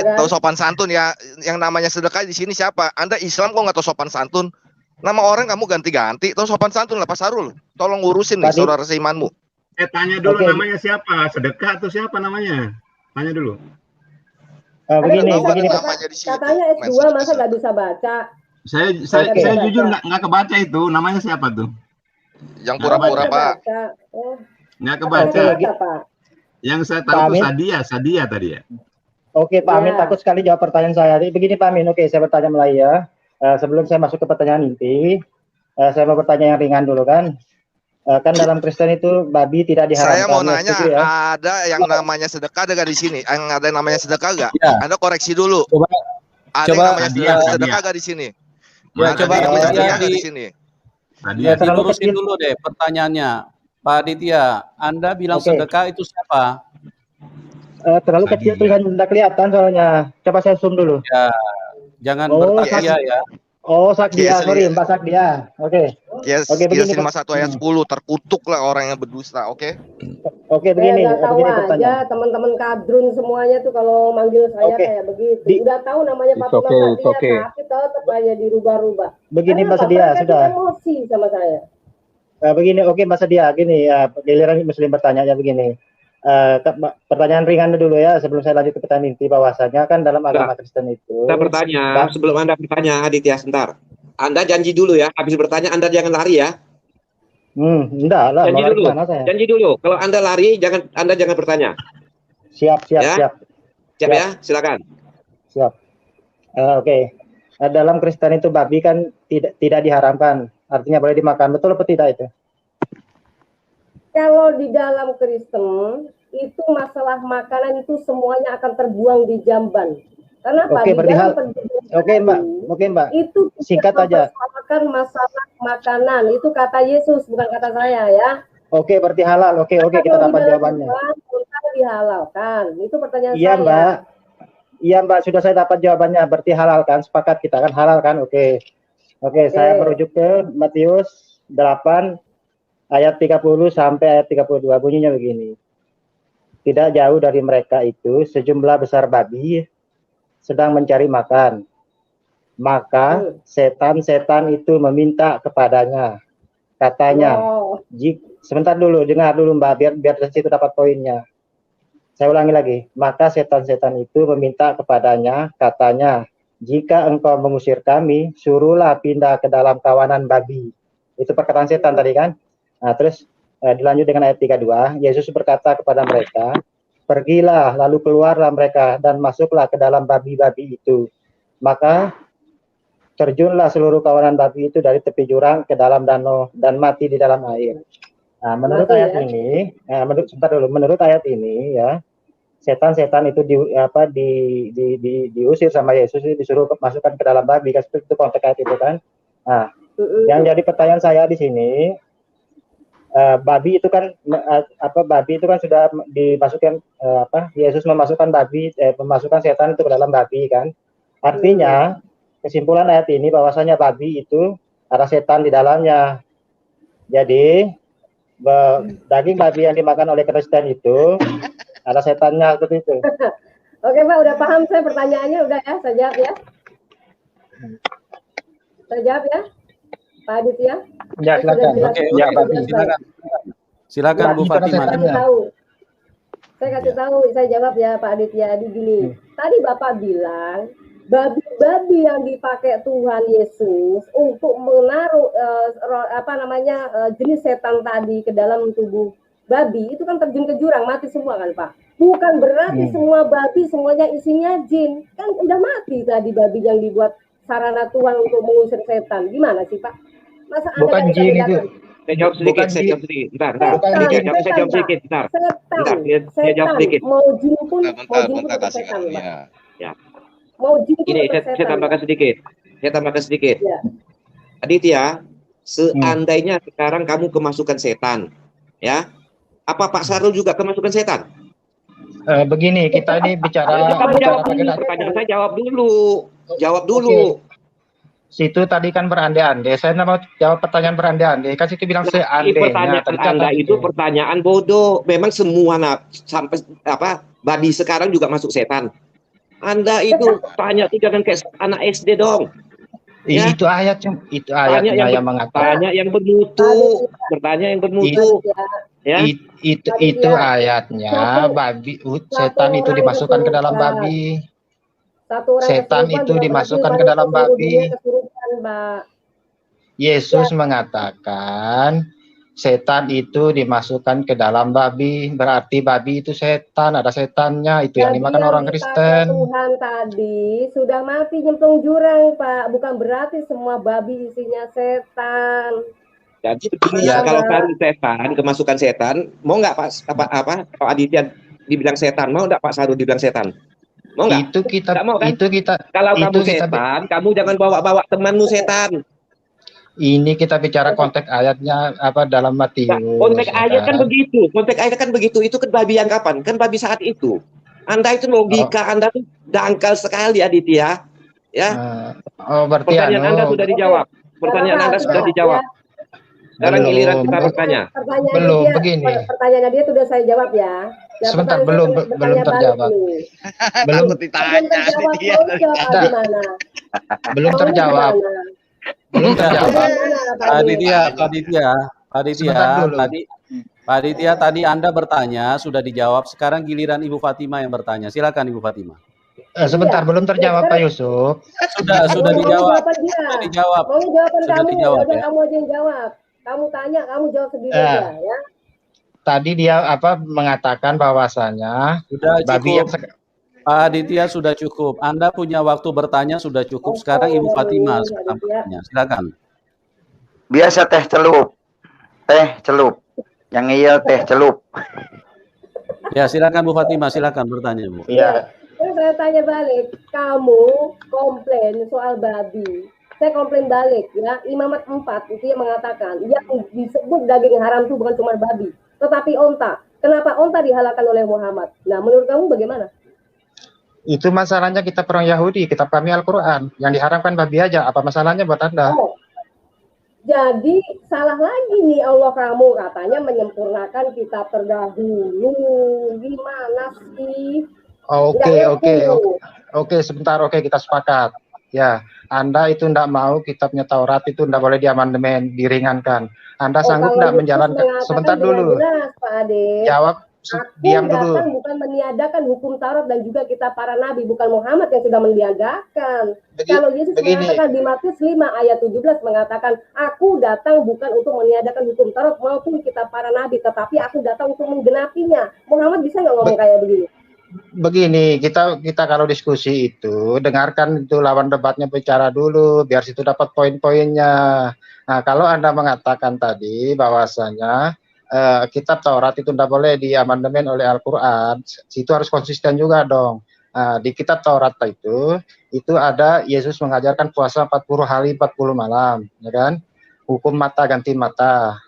G: kan?
D: tahu sopan santun ya. Yang namanya sedekah di sini siapa? Anda Islam kok nggak tahu sopan santun? Nama orang kamu ganti-ganti. Tahu sopan santun lah Pak Sarul. Tolong urusin nih
H: Tadi-
D: saudara seimanmu.
C: Tanya dulu
H: Oke.
C: namanya siapa? Sedekah atau siapa namanya? Tanya dulu.
H: Begini,
D: Tahu
H: begini
D: ada
H: Pak.
D: namanya di sini.
G: Katanya
D: tuh,
G: S2
D: message.
G: masa nggak bisa baca?
C: Saya
G: Oke.
C: jujur nggak kebaca itu. Namanya siapa tuh?
D: Yang pura-pura
G: Nggak
D: Pak.
G: baca. Oh,
C: Nggak
G: apa
C: kebaca.
G: nggak baca, Pak?
C: Yang saya tahu
H: Pak
C: tuh
H: Amin.
C: Sadia tadi ya.
H: Oke, Pak Amin
G: Ya.
H: takut sekali jawab pertanyaan saya. Jadi begini Pak Amin, oke saya bertanya mulai ya. Sebelum saya masuk ke pertanyaan inti, saya mau bertanya yang ringan dulu kan. Kan dalam Kristen itu babi tidak diharamkan.
D: Saya mau
H: Ya,
D: nanya,
H: setuju ya?
D: ada yang namanya sedekah ada nggak di sini? Yang ada yang namanya sedekah nggak?
A: Ya.
D: Anda koreksi dulu.
A: Coba
D: Ada
A: coba
D: yang namanya
C: Sadia.
D: sedekah nggak di sini?
A: Ya,
C: Mas,
A: coba
D: Ada yang namanya
A: Sadia
D: sedekah nggak
A: di-
D: di sini?
C: Sadia.
H: Ya, terlalu
A: dilurusin
H: kecil.
A: dulu deh pertanyaannya. Pak Aditya, Anda bilang
H: Oke.
A: sedekah itu siapa?
H: Terlalu
C: Sadia.
H: kecil tulisan tidak kelihatan soalnya. Coba saya zoom dulu.
A: Ya, jangan
H: Oh,
A: bertakdia ya.
H: Oh, Sakdia,
D: Yes,
H: sorry,
D: yes.
H: Mbak Sakdia. Oke.
D: Yes,
H: Oke, begini,
D: Yes,
H: Pak.
D: 51 ayat 10 terkutuk lah orang yang berdusta, oke?
H: Oke,
G: Saya
H: begini,
G: nggak tahu
H: begini
G: aja
H: pertanyaan.
G: teman-teman kadrun semuanya tuh kalau manggil saya
H: Oke.
G: kayak begitu.
H: Di-
G: Udah tahu namanya
E: It's
G: Fatimah
E: okay, it's
G: Sadia,
E: okay.
G: tapi tetap aja dirubah-rubah.
H: Begini Mbak
G: Kenapa?
H: Sedia,
G: Mereka tuh
H: sudah.
G: emosi sama saya.
H: Begini, oke Mbak Sedia, gini ya, giliran Muslim bertanya begini. Pertanyaan ringan dulu ya, sebelum saya lanjut ke pertanyaan inti bahwasanya kan dalam agama Kristen itu.
I: Saya bertanya, sebelum Anda bertanya, Aditya, sebentar. Anda janji dulu ya, habis bertanya Anda jangan lari ya.
H: Enggak lah,
I: Janji
H: mau lari
I: dulu.
H: kemana saya?
I: Janji dulu. Kalau Anda lari, Anda jangan bertanya.
H: Siap,
I: Ya.
H: siap.
I: Siap ya? Silakan.
H: Siap. Oke. Dalam Kristen itu babi kan tidak diharamkan, artinya boleh dimakan, betul atau tidak itu?
G: Kalau di dalam Kristen itu masalah makanan itu semuanya akan terbuang di jamban. Kenapa?
H: Oke,
G: Di
H: berarti
G: dalam
H: hal-
G: perjanjian
H: Oke Mbak,
G: baru,
H: oke Mbak.
G: itu
H: Singkat aja.
G: mempersoalkan masalah makanan. Itu kata Yesus, bukan kata saya ya.
H: Oke, berarti halal. Oke, kita
G: Kalau di
H: dapat
G: dalam
H: jawabannya.
G: Islam, muntah dihalalkan. Itu pertanyaan
H: Iya
G: saya.
H: Mbak. Iya Mbak, sudah saya dapat jawabannya. Berarti halal kan? Sepakat kita kan halal kan? Oke. Oke, saya merujuk ke Matius 8 ayat 30 sampai ayat 32 bunyinya begini. Tidak jauh dari mereka itu sejumlah besar babi sedang mencari makan. Maka setan-setan itu meminta kepadanya. Katanya, sebentar dulu, dengar dulu Mbak, biar dari situ dapat poinnya. Saya ulangi lagi. Maka setan-setan itu meminta kepadanya, katanya, jika engkau mengusir kami, suruhlah pindah ke dalam kawanan babi. Itu perkataan setan tadi kan? Nah, terus dilanjut dengan ayat 32. Yesus berkata kepada mereka, pergilah, lalu keluarlah mereka dan masuklah ke dalam babi-babi itu. Maka terjunlah seluruh kawanan babi itu dari tepi jurang ke dalam danau dan mati di dalam air. Nah, menurut ayat ini, menurut ayat ini ya, setan-setan itu diusir sama Yesus, disuruh masukkan ke dalam babi, kan itu konteks ayat itu kan. Nah, yang jadi pertanyaan saya di sini, babi itu kan sudah dimasukkan Yesus memasukkan memasukkan setan itu ke dalam babi kan. Artinya kesimpulan ayat ini bahwasanya babi itu ada setan di dalamnya. Jadi daging babi yang dimakan oleh Kristen itu ada setannya seperti itu.
G: Oke Pak, udah paham saya pertanyaannya, udah ya, saya jawab ya. Saya jawab ya, Pak Aditya.
H: Ya, silakan.
A: Oke, ya, silakan Bu Fatima.
G: Saya kasih tahu, saya jawab ya Pak Aditya. Di gini, tadi Bapak bilang babi-babi yang dipakai Tuhan Yesus untuk menaruh jenis setan tadi ke dalam tubuh babi itu kan terjun ke jurang, mati semua kan Pak. Bukan berarti semua babi semuanya isinya jin, kan udah mati tadi babi yang dibuat sarana Tuhan untuk mengusir setan. Gimana sih Pak? Masa
I: bukan
G: Anda
I: jin itu. Saya jawab sedikit, saya jawab sedikit. Bentar. Saya jawab sedikit, bentar. Saya jawab sedikit.
G: Mau jin pun setan, Pak.
I: Ya.
G: Mau jin pun
I: ini saya tambahkan sedikit.
G: Ya.
I: Aditya, seandainya sekarang kamu kemasukan setan, ya, apa Pak Sarul juga kemasukan setan?
H: Begini, kita ini bicara.
I: Kamu jawab dulu, pertanyaan saya jawab dulu. Jawab dulu.
H: Okay. Situ tadi kan berandai-andai. Saya mau jawab pertanyaan berandai-andai. Kasih bilang seandainya.
I: Pertanyaan Anda itu pertanyaan bodoh. Memang semua sampai babi sekarang juga masuk setan. Anda itu tanya tuh jangan kayak anak SD dong.
H: Ya? Itu ayatnya yang mengatakan.
I: Tanya yang bermutu, bertanya yang bermutu. Ya.
H: Itu ayatnya babi setan itu dimasukkan ke dalam babi. Setan itu dimasukkan ke dalam babi. Yesus mengatakan setan itu dimasukkan ke dalam babi, berarti babi itu setan, ada setannya, itu yang dimakan orang Kristen.
G: Tuhan tadi sudah mati nyemplung jurang Pak, bukan berarti semua babi isinya setan.
I: Jadi kalau setan, kemasukan setan, mau nggak Pak Aditya dibilang setan, mau nggak Pak Sarul dibilang setan? Mau nggak?
H: Itu kita,
I: mau, kan? Kalau kamu setan, kamu jangan bawa-bawa temanmu setan.
H: Ini kita bicara konteks ayatnya dalam Matius.
I: Konteks ayat kan begitu. Konteks ayat kan begitu. Itu kan babi yang kapan? Kan babi saat itu. Anda itu logika Anda tuh dangkal sekali Aditya. Ya.
H: Berarti
I: pertanyaan Anda sudah dijawab. Pertanyaan Anda sudah dijawab. Sekarang giliran kita bertanya.
H: Belum begini.
G: Pertanyaan dia sudah saya jawab ya.
H: Sebentar, belum terjawab.
D: Belum ditanya Aditya.
H: Belum terjawab. Belum terjawab.
A: Pak Aditya tadi Anda bertanya sudah dijawab. Sekarang giliran Ibu Fatima yang bertanya. Silakan Ibu Fatima.
H: Sebentar, belum terjawab Pak Yusuf.
A: Sudah dijawab. Sudah dijawab.
G: Mau jawaban kamu, udah kamu aja yang jawab. Kamu tanya, kamu jawab sendiri aja ya.
H: Tadi dia mengatakan bahwasanya babi yang
A: Pak Aditya sudah cukup. Anda punya waktu bertanya sudah cukup. Sekarang Ibu Fatima bertanya. Silakan.
F: Biasa teh celup. Yang iya teh celup.
A: Ya, silakan Bu Fatima, silakan bertanya, Bu.
G: Iya. Saya tanya balik, kamu komplain soal babi. Saya komplain balik ya. Imamat 4 itu yang mengatakan yang disebut daging haram itu bukan cuma babi, tetapi onta. Kenapa onta dihalalkan oleh Muhammad? Nah, menurut kamu bagaimana?
H: Itu masalahnya kita perang Yahudi, kitab kami Al-Quran. Yang diharamkan babi aja, apa masalahnya buat Anda?
G: Jadi salah lagi nih Allah kamu katanya menyempurnakan kitab terdahulu. Gimana sih?
H: Oke, sebentar, oke kita sepakat. Ya, Anda itu tidak mau kitabnya Taurat itu tidak boleh diamandemen, diringankan. Anda sanggup tidak menjalankan? Sebentar dulu.
G: Jelas, Pak Ade.
H: Jawab, diam dulu.
G: Datang bukan meniadakan hukum Taurat dan juga kitab para nabi, bukan Muhammad yang sudah meniadakan. Kalau Yesus mengatakan di Matius 5 ayat 17 mengatakan, aku datang bukan untuk meniadakan hukum Taurat maupun kitab para nabi, tetapi aku datang untuk menggenapinya. Muhammad bisa nggak ngomong kayak begini?
H: Begini, kita kalau diskusi itu dengarkan itu lawan debatnya bicara dulu biar situ dapat poin-poinnya. Nah, kalau Anda mengatakan tadi bahwasanya kitab Taurat itu tidak boleh diamandemen oleh Al-Qur'an, situ harus konsisten juga dong. Di kitab Taurat itu ada Yesus mengajarkan puasa 40 hari 40 malam, ya kan? Hukum mata ganti mata,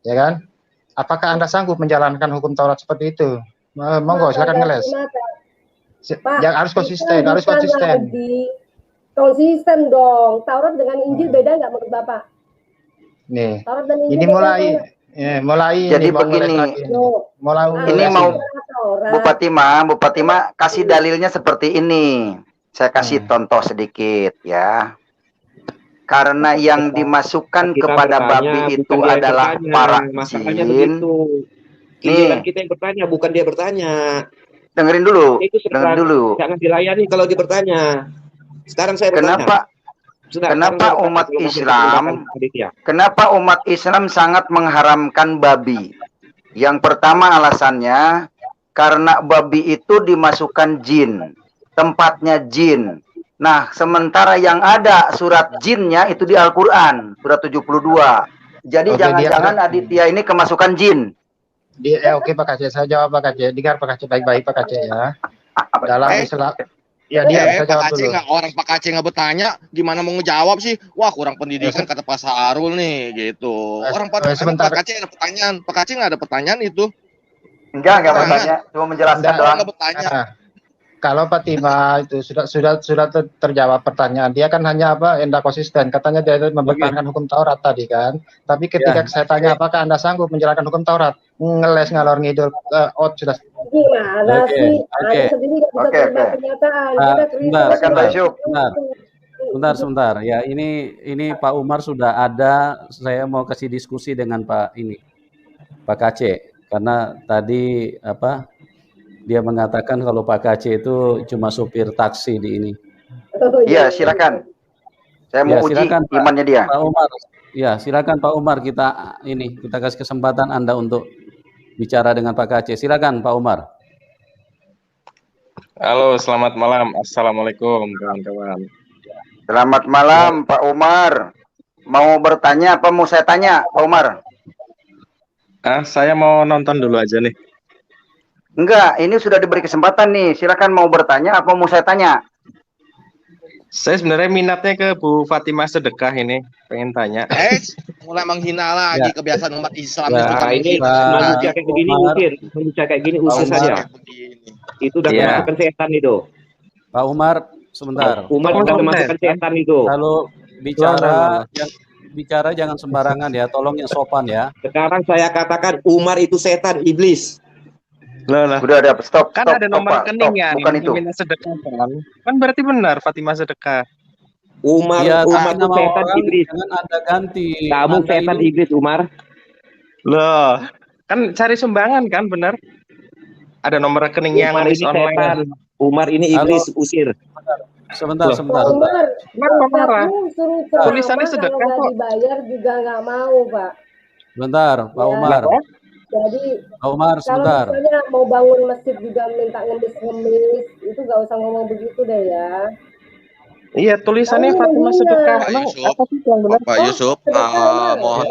H: ya kan? Apakah Anda sanggup menjalankan hukum Taurat seperti itu? Monggo silakan ngeles. Yang harus konsisten, harus konsisten.
G: Konsisten dong. Taurat dengan Injil beda nggak menurut Bapak?
H: Nih,
G: Taurat dan Injil
H: ini mulai.
F: Jadi begini, ini mau Bu Fatima kasih dalilnya seperti ini. Saya kasih contoh sedikit ya. Karena yang dimasukkan kepada babi itu adalah para jin.
I: Giliran kita yang bertanya, bukan dia bertanya.
F: Dengerin dulu.
I: Dengerin dulu. Jangan dilayani kalau dia bertanya. Sekarang saya bertanya.
F: Kenapa umat Islam sangat mengharamkan babi? Yang pertama alasannya karena babi itu dimasukkan jin, tempatnya jin. Nah, sementara yang ada surat jinnya itu di Al-Qur'an, surat 72. Jadi jangan-jangan Aditya ini kemasukan jin.
H: Oke Pak Aceh, saya jawab Pak Aceh. Dengar Pak Aceh baik-baik Pak Aceh ya. Dalam Islam, ya dia saya jawab dulu.
D: Orang Pak Aceh nggak bertanya, gimana mau ngejawab sih? Wah kurang pendidikan kata Pak Sarul nih, gitu. Orang Pak Aceh ada pertanyaan, Pak Aceh nggak ada pertanyaan itu?
F: Enggak bertanya, cuma menjelaskan doang.
D: Nggak bertanya.
H: Kalau Fatima itu sudah terjawab pertanyaan, dia kan hanya enggak konsisten, katanya dia mempertahankan hukum Taurat tadi kan. Tapi ketika saya tanya apakah Anda sanggup menjalankan hukum Taurat, ngeles ngalor ngidul, sudah.
G: Gimana sih? Anda sendiri nggak bisa terima kenyataan.
A: Sebentar. Ya ini Pak Umar sudah ada. Saya mau kasih diskusi dengan Pak Aceh karena tadi dia mengatakan kalau Pak Aceh itu cuma supir taksi di ini.
F: Iya, silakan. Saya mau uji imannya dia.
A: Pak Umar. Ya, silakan Pak Umar, kita kasih kesempatan Anda untuk bicara dengan Pak Aceh. Silakan Pak Umar.
J: Halo, selamat malam. Assalamualaikum kawan-kawan.
F: Selamat malam Pak Umar. Mau bertanya apa mau saya tanya Pak Umar?
J: Saya mau nonton dulu aja nih.
F: Enggak, ini sudah diberi kesempatan nih. Silakan mau bertanya apa mau saya tanya?
J: Saya sebenarnya minatnya ke Bu Fatima Sedekah ini, pengen tanya.
D: Mulai menghina lagi kebiasaan umat Islam.
I: Ini manusia kayak begini manusia kayak gini usir saja. Itu udah kemasukan setan itu.
A: Pak Umar, sebentar.
I: Umar udah kemasukan setan itu.
A: Kalau bicara jangan sembarangan ya, tolong yang sopan ya.
I: Sekarang saya katakan Umar itu setan, iblis.
J: Loh.
F: Udah ada stop.
J: Kan ada nomor rekeningnya.
F: Bukan itu.
J: Sedekah kan berarti benar Fatima Sedekah.
I: Umar itu setan iblis.
A: Jangan Anda ganti.
I: Kamu setan iblis Umar.
J: Loh, kan cari sumbangan kan benar? Ada nomor rekening yang
I: Umar ini setan. Umar ini iblis, usir.
A: Sebentar.
G: Umar,
J: marah.
G: Tulisannya sedekah kok. Dibayar juga nggak mau, Pak.
A: Bentar, Pak Umar.
G: Jadi
A: Pak Umar, sebentar.
G: Kalau misalnya mau bangun masjid juga minta ngemis-ngemis, itu nggak usah ngomong begitu deh ya.
J: Iya, tulisannya Fatima Sedekah.
D: Pak Yusuf, mohon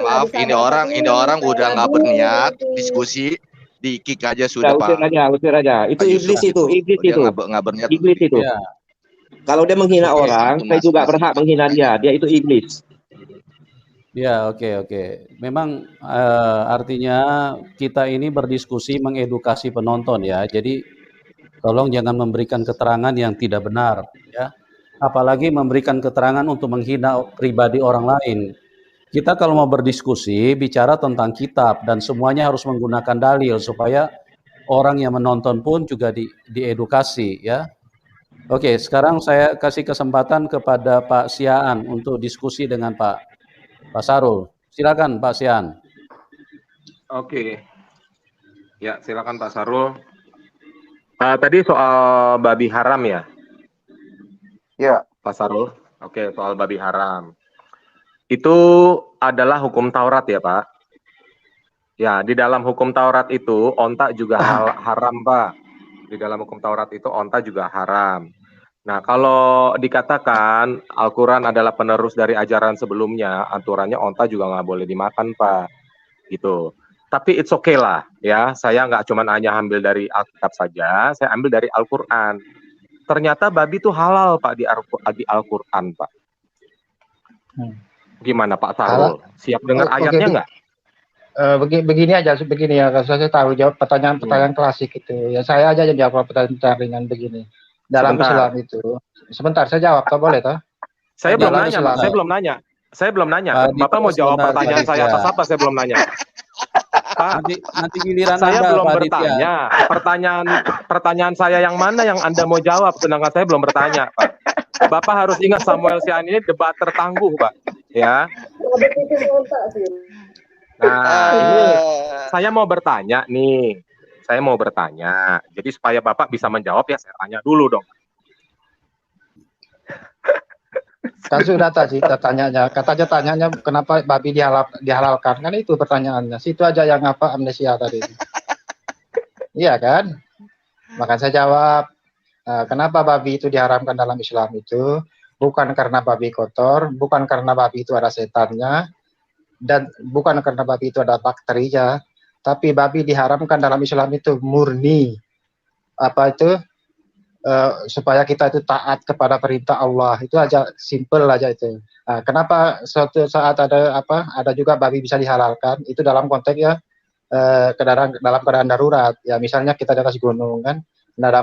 D: maaf, ini orang udah nggak berniat diskusi, di kick aja sudah Pak.
I: Usir aja. Itu iblis itu.
D: Nggak berniat.
I: Iblis itu. Ya. Kalau dia menghina orang, saya juga berhak menghina dia. Dia itu iblis.
A: Ya, oke. Memang artinya kita ini berdiskusi mengedukasi penonton ya. Jadi tolong jangan memberikan keterangan yang tidak benar ya. Apalagi memberikan keterangan untuk menghina pribadi orang lain. kita kalau mau berdiskusi bicara tentang kitab dan semuanya harus menggunakan dalil supaya orang yang menonton pun juga diedukasi ya. Oke, sekarang saya kasih kesempatan kepada Pak Siaan untuk diskusi dengan Pak Sarul. Silakan Pak Siaan.
E: Oke. Ya, silakan Pak Sarul. Tadi soal babi haram ya?
F: Ya.
E: Pak Sarul. Oke, soal babi haram. Itu adalah hukum Taurat ya, Pak? Ya, di dalam hukum Taurat itu onta juga haram, Pak. Di dalam hukum Taurat itu onta juga haram. Nah, kalau dikatakan Al-Quran adalah penerus dari ajaran sebelumnya, aturannya onta juga nggak boleh dimakan, Pak. Gitu. Tapi it's okay lah, ya. Saya nggak cuma hanya ambil dari Alkitab saja, saya ambil dari Al-Quran. Ternyata babi itu halal, Pak, di Al-Quran, Pak. Gimana, Pak Sarul? Siap dengar ayatnya nggak?
H: Begini aja, begini ya. Saya tahu jawab pertanyaan klasik itu. Ya saya aja yang jawab pertanyaan ringan begini. Dalam Islam itu. Sebentar, saya jawab, toh boleh toh?
E: Saya belum nanya, Pak. Saya belum nanya. Bapak mau jawab pertanyaan saya atas apa? Saya belum nanya. Pak,
A: nanti giliran
E: saya
A: Anda,
E: belum
A: Pak
E: bertanya. Pertanyaan saya yang mana yang Anda mau jawab, sedangkan saya belum bertanya, Pak. Bapak harus ingat Samuel Siaan ini debat tertangguh, Pak. Ya. Nah, ini saya mau bertanya nih. Saya mau bertanya. Jadi supaya Bapak bisa menjawab ya saya tanya dulu dong.
H: Kan sudah tadi tanyanya. Katanya tanyanya kenapa babi dihalalkan. Kan itu pertanyaannya. Situ aja yang apa amnesia tadi. Iya kan? Maka saya jawab. Kenapa babi itu diharamkan dalam Islam itu? Bukan karena babi kotor. Bukan karena babi itu ada setannya. Dan bukan karena babi itu ada bakterinya. Tapi babi diharamkan dalam Islam itu murni apa itu supaya kita itu taat kepada perintah Allah. Itu aja, simple aja itu. Nah, kenapa suatu saat ada juga babi bisa dihalalkan? Itu dalam konteks ya dalam keadaan darurat. Ya misalnya kita di atas gunung kan, tidak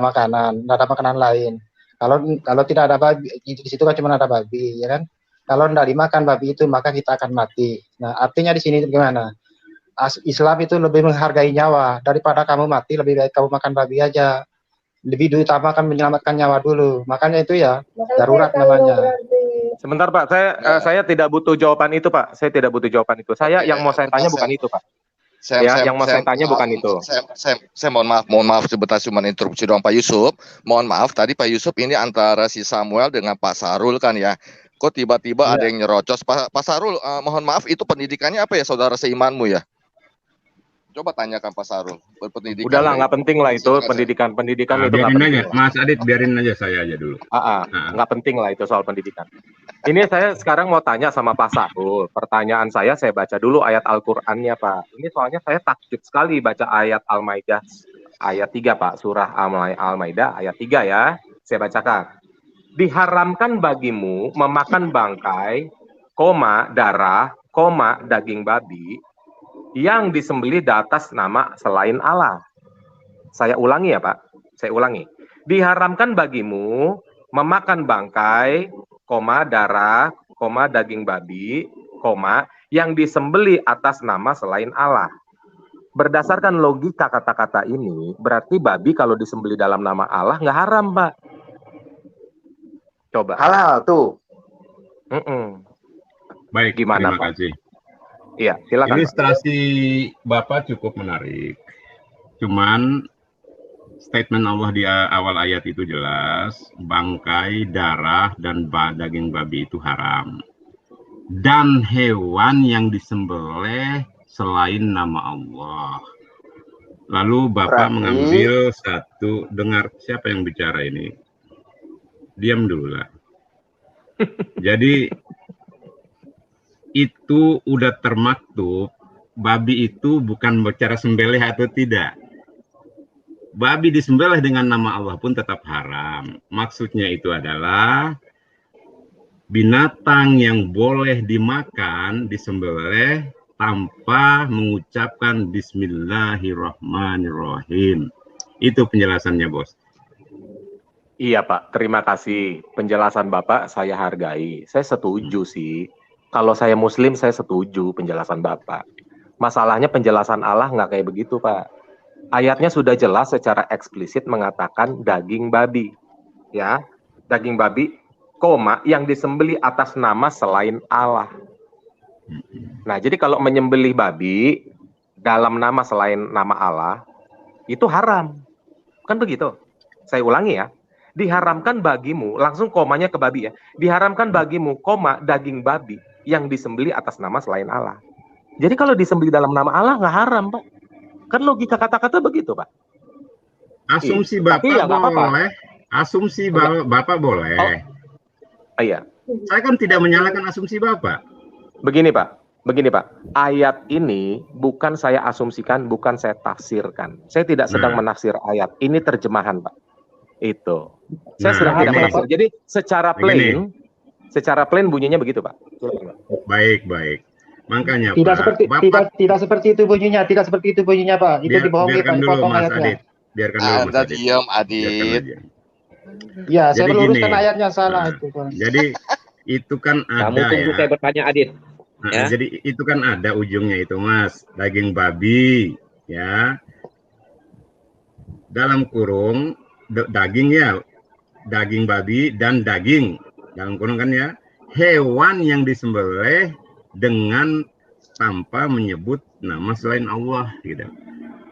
H: ada makanan lain. Kalau tidak ada babi, di situ kan cuma ada babi, ya kan? Kalau tidak dimakan babi itu maka kita akan mati. Nah artinya di sini gimana? Islam itu lebih menghargai nyawa daripada kamu mati, lebih baik kamu makan babi aja. Lebih diutamakan menyelamatkan nyawa dulu. Makanya itu ya darurat namanya.
E: Sebentar Pak, saya tidak butuh jawaban itu Pak. Saya tidak butuh jawaban itu. Yang mau saya tanya bukan itu Pak. Yang mau saya tanya bukan itu.
D: Saya mohon maaf sebentar cuma interupsi doang Pak Yusuf. Mohon maaf tadi Pak Yusuf ini antara si Samuel dengan Pak Sarul kan ya. Kok tiba-tiba ada yang nyerocos. Pak Sarul, mohon maaf itu pendidikannya apa ya saudara seimanmu ya? Coba tanyakan Pak Sarul. Berpendidikan.
E: Udahlah, nggak penting lah itu pendidikan itu nggak penting.
C: Mas Adit, biarin aja saya aja dulu.
E: Nggak penting lah itu soal pendidikan. Ini saya sekarang mau tanya sama Pak Sarul. Pertanyaan saya baca dulu ayat Al-Qur'annya Pak. Ini soalnya saya takjub sekali baca ayat Al-Maidah ayat 3 Pak. Surah Al-Maidah ayat 3 ya. Saya bacakan. Diharamkan bagimu memakan bangkai, darah, daging babi yang disembelih di atas nama selain Allah. Saya ulangi ya Pak. Saya ulangi. Diharamkan bagimu memakan bangkai, darah, daging babi, yang disembelih atas nama selain Allah. Berdasarkan logika kata-kata ini, berarti babi kalau disembelih dalam nama Allah nggak haram, Pak. Coba.
F: Halal tuh.
C: Baik,
E: gimana
C: terima
E: Pak?
C: kasih.
E: Iya, silakan.
C: Ilustrasi Bapak cukup menarik. Cuman statement Allah di awal ayat itu jelas, bangkai, darah, dan daging babi itu haram. Dan hewan yang disembelih selain nama Allah. Lalu Bapak mengambil satu, dengar siapa yang bicara ini? Diam dulu lah. Jadi itu udah termaktub, babi itu bukan bicara sembelih atau tidak. Babi disembelih dengan nama Allah pun tetap haram. Maksudnya itu adalah binatang yang boleh dimakan, disembelih tanpa mengucapkan Bismillahirrahmanirrahim. Itu penjelasannya, Bos.
E: Iya Pak, terima kasih. Penjelasan Bapak saya hargai. Saya setuju sih. Kalau saya Muslim, saya setuju penjelasan Bapak. Masalahnya penjelasan Allah nggak kayak begitu, Pak. Ayatnya sudah jelas secara eksplisit mengatakan daging babi. Ya, daging babi, koma, yang disembeli atas nama selain Allah. Nah, jadi kalau menyembelih babi dalam nama selain nama Allah, itu haram. Kan begitu? Saya ulangi ya. Diharamkan bagimu, langsung komanya ke babi ya. Diharamkan bagimu, koma, daging babi yang disembeli atas nama selain Allah. Jadi kalau disembeli dalam nama Allah nggak haram, Pak. Kan logika kata-kata begitu, Pak.
C: Asumsi Bapak
E: ya,
C: boleh. Asumsi Bapak boleh.
E: Iya.
C: Saya kan tidak menyalahkan asumsi Bapak.
E: Begini, Pak. Ayat ini bukan saya asumsikan, bukan saya tafsirkan. Saya tidak sedang menafsir ayat. Ini terjemahan, Pak. Itu. Saya sedang tidak menafsir. Jadi secara plain bunyinya begitu, Pak.
C: Baik. Makanya
H: tidak
C: Pak,
H: tidak seperti itu bunyinya, Pak. Itu dibohongi, Pak.
C: Dipotong ayatnya. Biarkan dulu, Mas Adit.
D: Diam, Adit.
H: Ya, saya
C: Jadi
H: meluruskan
C: gini,
H: ayatnya salah itu, Pak.
C: Jadi itu kan
I: Kamu
C: ada
I: tunggu
C: ya.
I: saya bertanya, Adit. Ya.
C: Jadi itu kan ada ujungnya itu, Mas. Daging babi, ya. Dalam kurung daging ya, daging babi dan daging dalam kurung kan ya, hewan yang disembelih dengan tanpa menyebut nama selain Allah gitu.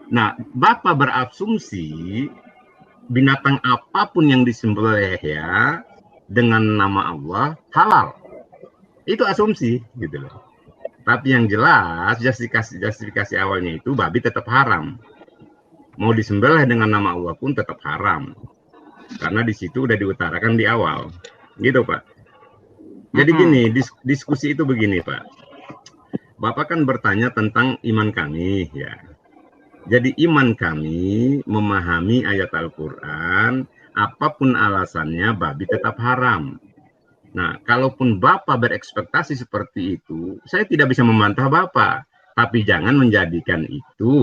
C: Nah, Bapak berasumsi binatang apapun yang disembelih ya dengan nama Allah halal. Itu asumsi gitu loh. Tapi yang jelas justifikasi awalnya itu babi tetap haram. Mau disembelih dengan nama Allah pun tetap haram. Karena di situ udah diutarakan di awal. Gitu, Pak. Jadi gini, diskusi itu begini, Pak. Bapak kan bertanya tentang iman kami ya. Jadi iman kami memahami ayat Al-Qur'an, apapun alasannya babi tetap haram. Nah, kalaupun Bapak berekspektasi seperti itu, saya tidak bisa membantah Bapak. Tapi jangan menjadikan itu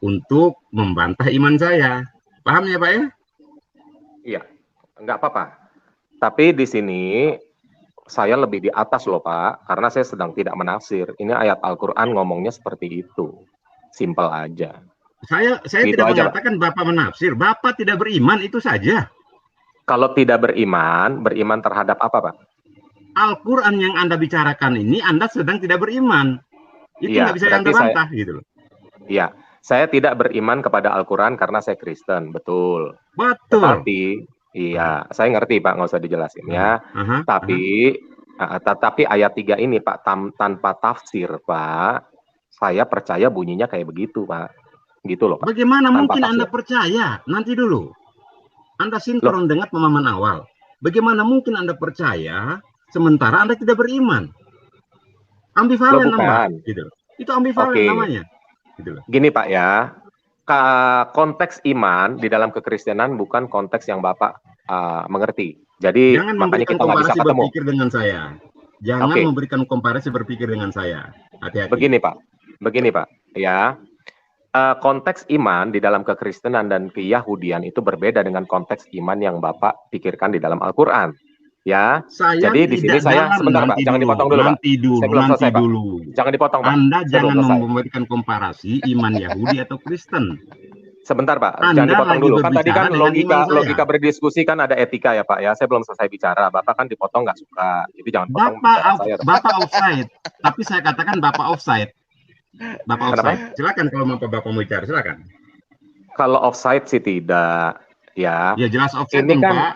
C: untuk membantah iman saya. Paham ya, Pak ya?
E: Iya, nggak apa-apa. Tapi di sini saya lebih di atas loh, Pak. Karena saya sedang tidak menafsir. Ini ayat Al-Quran ngomongnya seperti itu. Simpel aja.
C: Saya
E: Gitu
C: tidak
E: aja,
C: mengatakan Bapak menafsir. Bapak tidak beriman, itu saja.
E: Kalau tidak beriman terhadap apa, Pak?
C: Al-Quran yang Anda bicarakan ini, Anda sedang tidak beriman. Itu nggak bisa Anda bantah, gitu loh.
E: Iya, saya tidak beriman kepada Al-Quran karena saya Kristen, betul.
C: Betul.
E: Tapi, iya, saya ngerti, Pak, nggak usah dijelasin ya. Tapi ayat 3 ini, Pak, tanpa tafsir, Pak, saya percaya bunyinya kayak begitu, Pak. Gitu loh, Pak.
C: Bagaimana
E: Tanpa
C: mungkin
E: tafsir.
C: Anda percaya? Nanti dulu. Anda sinkron dengan pemahaman awal. Bagaimana mungkin Anda percaya sementara Anda tidak beriman? Ambivalen namanya, gitu. Itu ambivalen namanya. Gitu loh.
E: Gini, Pak ya. Konteks iman di dalam kekristenan bukan konteks yang Bapak mengerti. Jadi
C: jangan
E: makanya
C: memberikan
E: kita nggak bisa
C: komparasi
E: ketemu.
C: berpikir dengan saya. Jangan memberikan komparasi berpikir dengan saya. Hati-hati.
E: Begini, Pak. Ya. Konteks iman di dalam kekristenan dan keyahudian itu berbeda dengan konteks iman yang Bapak pikirkan di dalam Al-Qur'an. Ya. Jadi di sini saya sebentar, Pak, jangan dipotong dulu, Pak. Saya belum selesai, Pak. Jangan dipotong, Pak.
C: Anda jangan memberikan komparasi iman Yahudi atau Kristen.
E: Sebentar, Pak. Jangan dipotong dulu. Kan tadi kan logika berdiskusi kan ada etika ya, Pak ya. Saya belum selesai bicara. Bapak kan dipotong nggak suka. Jadi jangan potong saya.
C: Bapak offside. Tapi saya katakan Bapak offside. Bapak offside. Silakan kalau Bapak mau bicara, silakan.
E: Kalau offside sih tidak, ya.
C: Ya jelas offside
E: ini kan,
C: Pak.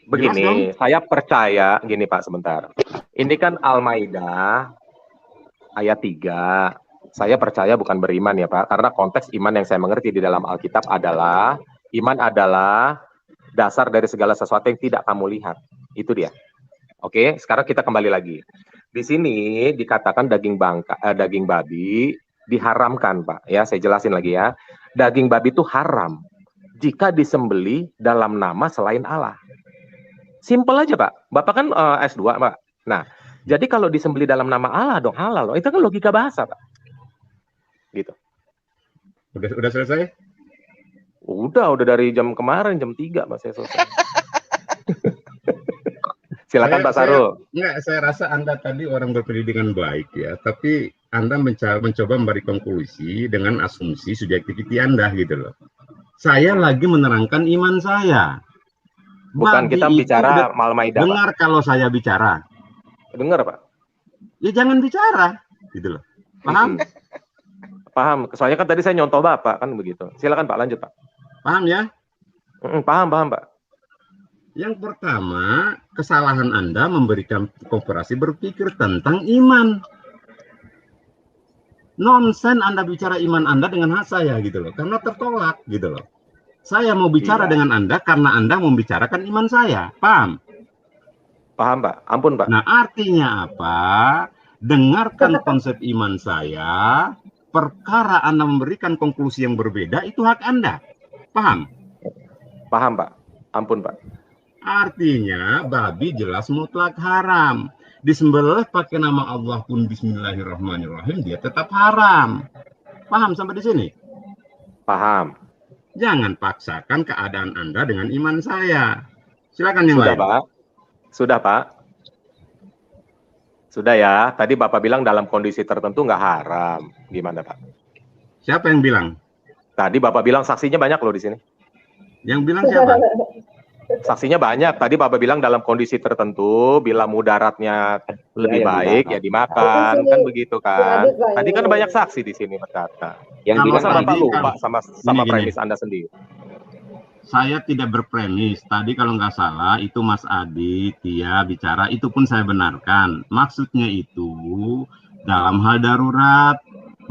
E: Begini, saya percaya, gini Pak sebentar. Ini kan Al-Maidah ayat 3. Saya percaya bukan beriman ya Pak, karena konteks iman yang saya mengerti di dalam Alkitab adalah iman adalah dasar dari segala sesuatu yang tidak kamu lihat. Itu dia. Oke, sekarang kita kembali lagi. Di sini dikatakan daging babi diharamkan, Pak. Ya, saya jelasin lagi ya. Daging babi itu haram jika disembeli dalam nama selain Allah. Simpel aja, Pak. Bapak kan S2, Pak. Nah, jadi kalau disembeli dalam nama Allah dong halal. Itu kan logika bahasa, Pak. Gitu.
C: Udah selesai?
E: Udah dari jam kemarin jam 3 Mas saya selesai. Silakan Pak Sarul.
C: Saya rasa Anda tadi orang berpendidikan baik ya, tapi Anda mencoba memberi konklusi dengan asumsi subjektiviti Anda gitu loh. Saya lagi menerangkan iman saya.
E: Bukan, kita bicara Al-Maidah.
C: Dengar Pak. Kalau saya bicara.
E: Dengar Pak.
C: Ya jangan bicara, gitu loh. Paham?
E: Paham. Soalnya kan tadi saya nyontoh Bapak kan begitu. Silakan Pak, lanjut Pak.
C: Paham ya?
E: Paham Pak.
C: Yang pertama, kesalahan Anda memberikan komparasi berpikir tentang iman. Nonsen Anda bicara iman Anda dengan hak saya gitu loh, karena tertolak gitu loh. Saya mau bicara dengan Anda karena Anda membicarakan iman saya, paham?
E: Paham Pak, ampun Pak.
C: Nah artinya apa? Dengarkan konsep iman saya, perkara Anda memberikan konklusi yang berbeda, itu hak Anda, paham?
E: Paham Pak, ampun Pak.
C: Artinya babi jelas mutlak haram. Disembelih pakai nama Allah pun bismillahirrahmanirrahim, dia tetap haram. Paham sampai di sini?
E: Paham.
C: Jangan paksakan keadaan Anda dengan iman saya. Silakan yang lain.
E: Pak. Sudah Pak. Sudah ya. Tadi Bapak bilang dalam kondisi tertentu nggak haram. Gimana Pak?
C: Siapa yang bilang?
E: Tadi Bapak bilang saksinya banyak loh di sini.
C: Yang bilang siapa?
E: Saksinya banyak. Tadi Bapak bilang dalam kondisi tertentu, bila mudaratnya lebih baik, ya dimakan, kan begitu kan? Tadi kan banyak saksi di sini berkata. Yang bilang Bapak lupa sama premis Anda sendiri.
C: Saya tidak berpremis. Tadi kalau nggak salah itu Mas Adi, Tia bicara, itu pun saya benarkan. Maksudnya itu dalam hal darurat,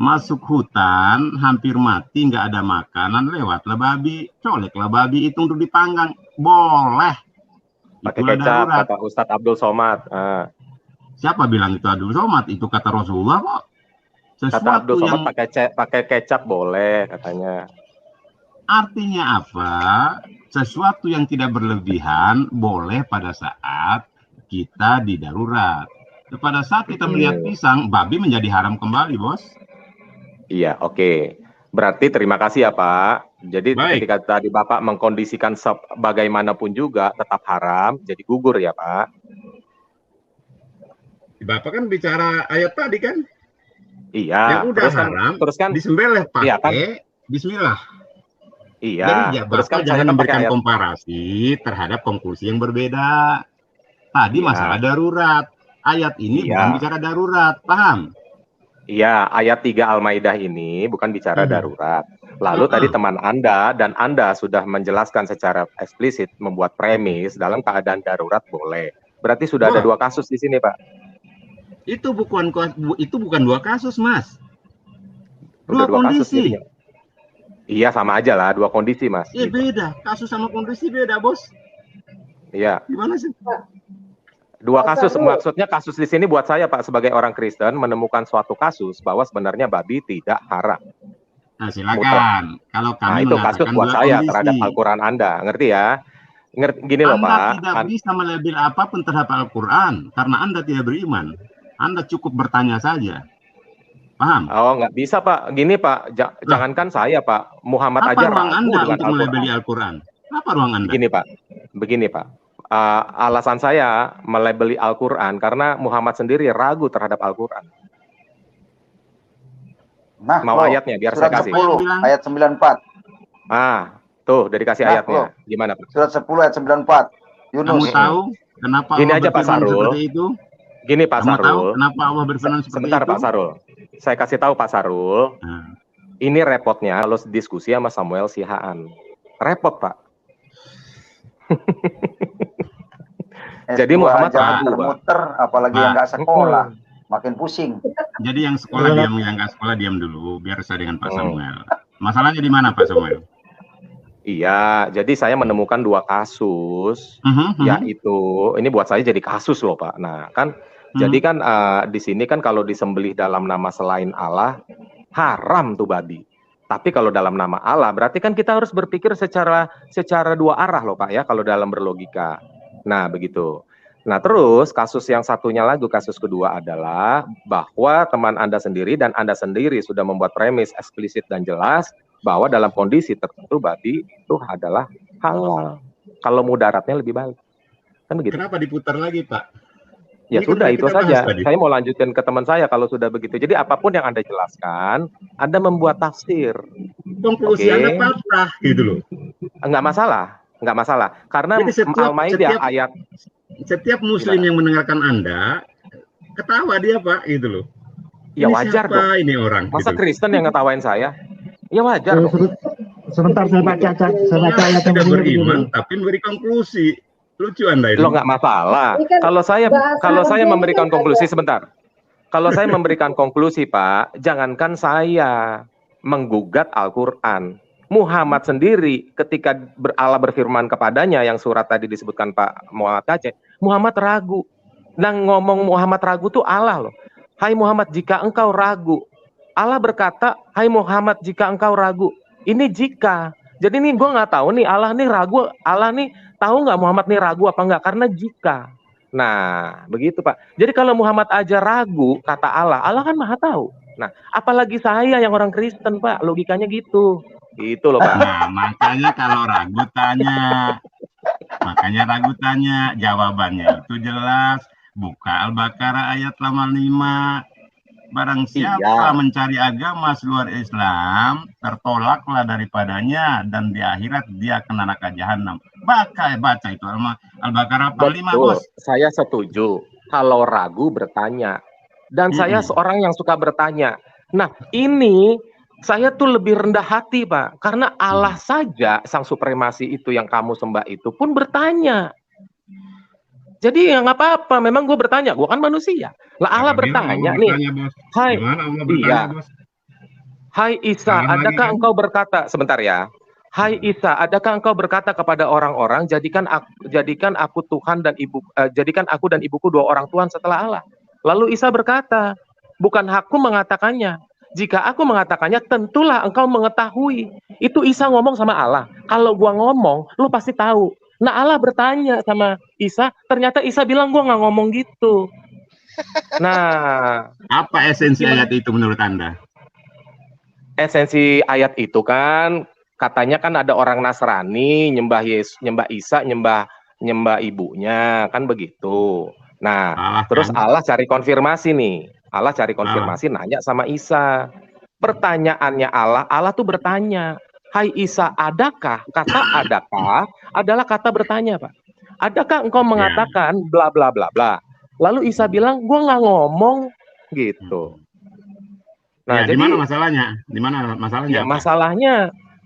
C: masuk hutan, hampir mati, nggak ada makanan, lewatlah babi, coleklah babi itu untuk dipanggang, boleh.
E: Pakai kecap, kata Ustadz Abdul Somad.
C: Siapa bilang itu Abdul Somad? Itu kata Rasulullah kok.
E: Kata Abdul Somad pakai kecap boleh katanya.
C: Artinya apa? Sesuatu yang tidak berlebihan boleh pada saat kita di darurat. Pada saat kita melihat pisang, babi menjadi haram kembali, bos.
E: Iya, oke. Berarti terima kasih ya Pak. Jadi ketika tadi Bapak mengkondisikan bagaimanapun juga tetap haram, jadi gugur ya Pak.
C: Bapak kan bicara ayat tadi kan?
E: Iya.
C: Yang udah haram, terus kan disembelih pakai iya, kan? Bismillah.
E: Iya.
C: Jadi ya Bapak jangan memberikan komparasi terhadap konklusi yang berbeda. Tadi masalah darurat. Ayat ini bukan bicara darurat, paham?
E: Iya, ayat 3 Al-Maidah ini bukan bicara darurat. Lalu tadi teman Anda dan Anda sudah menjelaskan secara eksplisit membuat premis dalam keadaan darurat boleh. Berarti sudah ada 2 kasus di sini, Pak.
C: Itu bukan 2 kasus, Mas. 2
E: Kasus,
C: kondisi.
E: iya, sama aja lah, 2 kondisi, Mas.
C: Iya, beda. Kasus sama kondisi beda, Bos.
E: Iya.
C: Gimana sih, Pak?
E: 2 kasus, maksudnya kasus di sini buat saya Pak sebagai orang Kristen menemukan suatu kasus bahwa sebenarnya babi tidak haram.
C: Nah silakan. Kalau kami
E: itu kasus buat saya terhadap Al-Quran Anda, ngerti ya? Gini loh Pak.
C: Anda tidak bisa melabel apapun terhadap Al-Quran karena Anda tidak beriman. Anda cukup bertanya saja. Paham?
E: Oh nggak bisa Pak. Gini Pak, jangankan saya Pak, Muhammad aja
C: ruang Anda untuk melabeli Al-Quran? Apa ruang Anda?
E: Begini Pak. Alasan saya melabeli Al-Quran karena Muhammad sendiri ragu terhadap Al-Quran.
F: Nah,
E: mau ayatnya biar saya kasih.
F: 10, ayat 94.
E: Tuh, dari kasih ayatnya. Gimana, Pak?
F: Surat 10 ayat 94.
C: Kamu
F: Yunus.
C: tahu kenapa
E: Gini
C: Allah
E: aja Pak Sarul.
C: Itu?
E: Gini Pak Sarul.
C: Tahu kenapa Allah berfirman seperti
E: sebentar,
C: itu?
E: Pak Sarul. Saya kasih tahu Pak Sarul. Ini repotnya kalau diskusi sama Samuel Sihaan. Repot, Pak. Jadi Muhammad ragu,
F: muter, apalagi yang nggak sekolah, makin pusing.
C: Jadi yang sekolah diam, yang nggak sekolah diam dulu, biar saya dengan Pak Samuel. Masalahnya di mana Pak Samuel?
E: Iya, jadi saya menemukan 2 kasus, yaitu ini buat saya jadi kasus loh Pak. Nah kan, jadi kan di sini kan kalau disembelih dalam nama selain Allah haram tuh babi. Tapi kalau dalam nama Allah berarti kan kita harus berpikir secara 2 arah loh Pak ya, kalau dalam berlogika. Nah begitu. Nah terus kasus yang satunya lagi, kasus kedua adalah bahwa teman Anda sendiri dan Anda sendiri sudah membuat premis eksplisit dan jelas bahwa dalam kondisi tertentu babi itu adalah halal kalau mudaratnya lebih baik. Kan begitu.
C: Kenapa diputar lagi, Pak?
E: Ya
C: Ini kan
E: sudah,
C: udah
E: itu
C: kita bahas
E: saja.
C: tadi.
E: Saya mau lanjutkan ke teman saya kalau sudah begitu. Jadi apapun yang Anda jelaskan, Anda membuat tafsir.
C: Konklusi
E: Oke.
C: Anda patah gitu loh.
E: Enggak masalah, enggak masalah. Karena
C: Jadi
E: Al-Maidah ayat
C: setiap muslim
E: Gimana?
C: yang mendengarkan Anda ketawa dia, Pak, gitu loh.
E: Ya
C: Ini
E: wajar
C: siapa
E: dong.
C: ini orang
E: Masa
C: gitu.
E: Kristen yang ngetawain saya? Ya wajar dong.
H: Sebentar saya baca ayat yang
C: Tidak
H: begini.
C: beriman tapi memberi konklusi. Lucu Anda ini.
E: Lo nggak masalah.
G: Ini kan
E: Kalau saya
G: bahasa
E: memberikan
G: Arabnya kan
E: konklusi
G: agak-
E: sebentar. Kalau saya memberikan konklusi, Pak, jangankan saya menggugat Al-Qur'an. Muhammad sendiri ketika Allah berfirman kepadanya yang surat tadi disebutkan Pak Muhammad Aceh, Muhammad ragu. Dan ngomong Muhammad ragu tuh Allah loh. Hai Muhammad, jika engkau ragu. Allah berkata, hai Muhammad, jika engkau ragu. Ini jika. Jadi nih gue nggak tahu nih Allah nih ragu, Allah nih tahu nggak Muhammad nih ragu apa enggak, karena jika. Nah, begitu Pak. Jadi kalau Muhammad aja ragu, kata Allah, Allah kan maha tahu. Nah, apalagi saya yang orang Kristen Pak, logikanya gitu. Gitu loh Pak.
C: Nah, makanya kalau ragu tanya. Makanya ragu tanya. Jawabannya itu jelas. Buka Al-Baqarah ayat 85. Barang siapa mencari agama seluar Islam, tertolaklah daripadanya, dan di akhirat dia kena neraka jahanam. Baca itu Al-Baqarah 45, Bos.
E: Saya setuju. Kalau ragu bertanya. Dan saya seorang yang suka bertanya. Nah, ini saya tuh lebih rendah hati, Pak. Karena Allah saja, sang supremasi itu yang kamu sembah itu pun bertanya. Jadi ya nggak apa-apa, memang gue bertanya, gue kan manusia. Lah Allah bertanya nih, hai, iya, hai Isa, adakah engkau berkata, sebentar ya, hai Isa, adakah engkau berkata kepada orang-orang, jadikan aku Tuhan dan ibu, jadikan aku dan ibuku dua orang Tuhan setelah Allah. Lalu Isa berkata, bukan hakku mengatakannya. Jika aku mengatakannya, tentulah engkau mengetahui. Itu Isa ngomong sama Allah. Kalau gua ngomong, lu pasti tahu. Nah Allah bertanya sama Isa, ternyata Isa bilang gue nggak ngomong gitu. Nah,
C: apa esensi ayat itu menurut Anda?
E: Esensi ayat itu kan katanya kan ada orang Nasrani nyembah Yesus, nyembah Isa, nyembah ibunya, kan begitu. Nah, terus Allah cari konfirmasi nih. Allah cari konfirmasi nanya sama Isa. Pertanyaannya Allah tuh bertanya, hai Isa, adakah? Kata adakah adalah kata bertanya, Pak. Adakah engkau mengatakan bla bla bla bla? Lalu Isa bilang, gue nggak ngomong gitu. Nah,
C: ya,
E: jadi
C: di mana masalahnya? Di mana masalahnya?
E: Ya,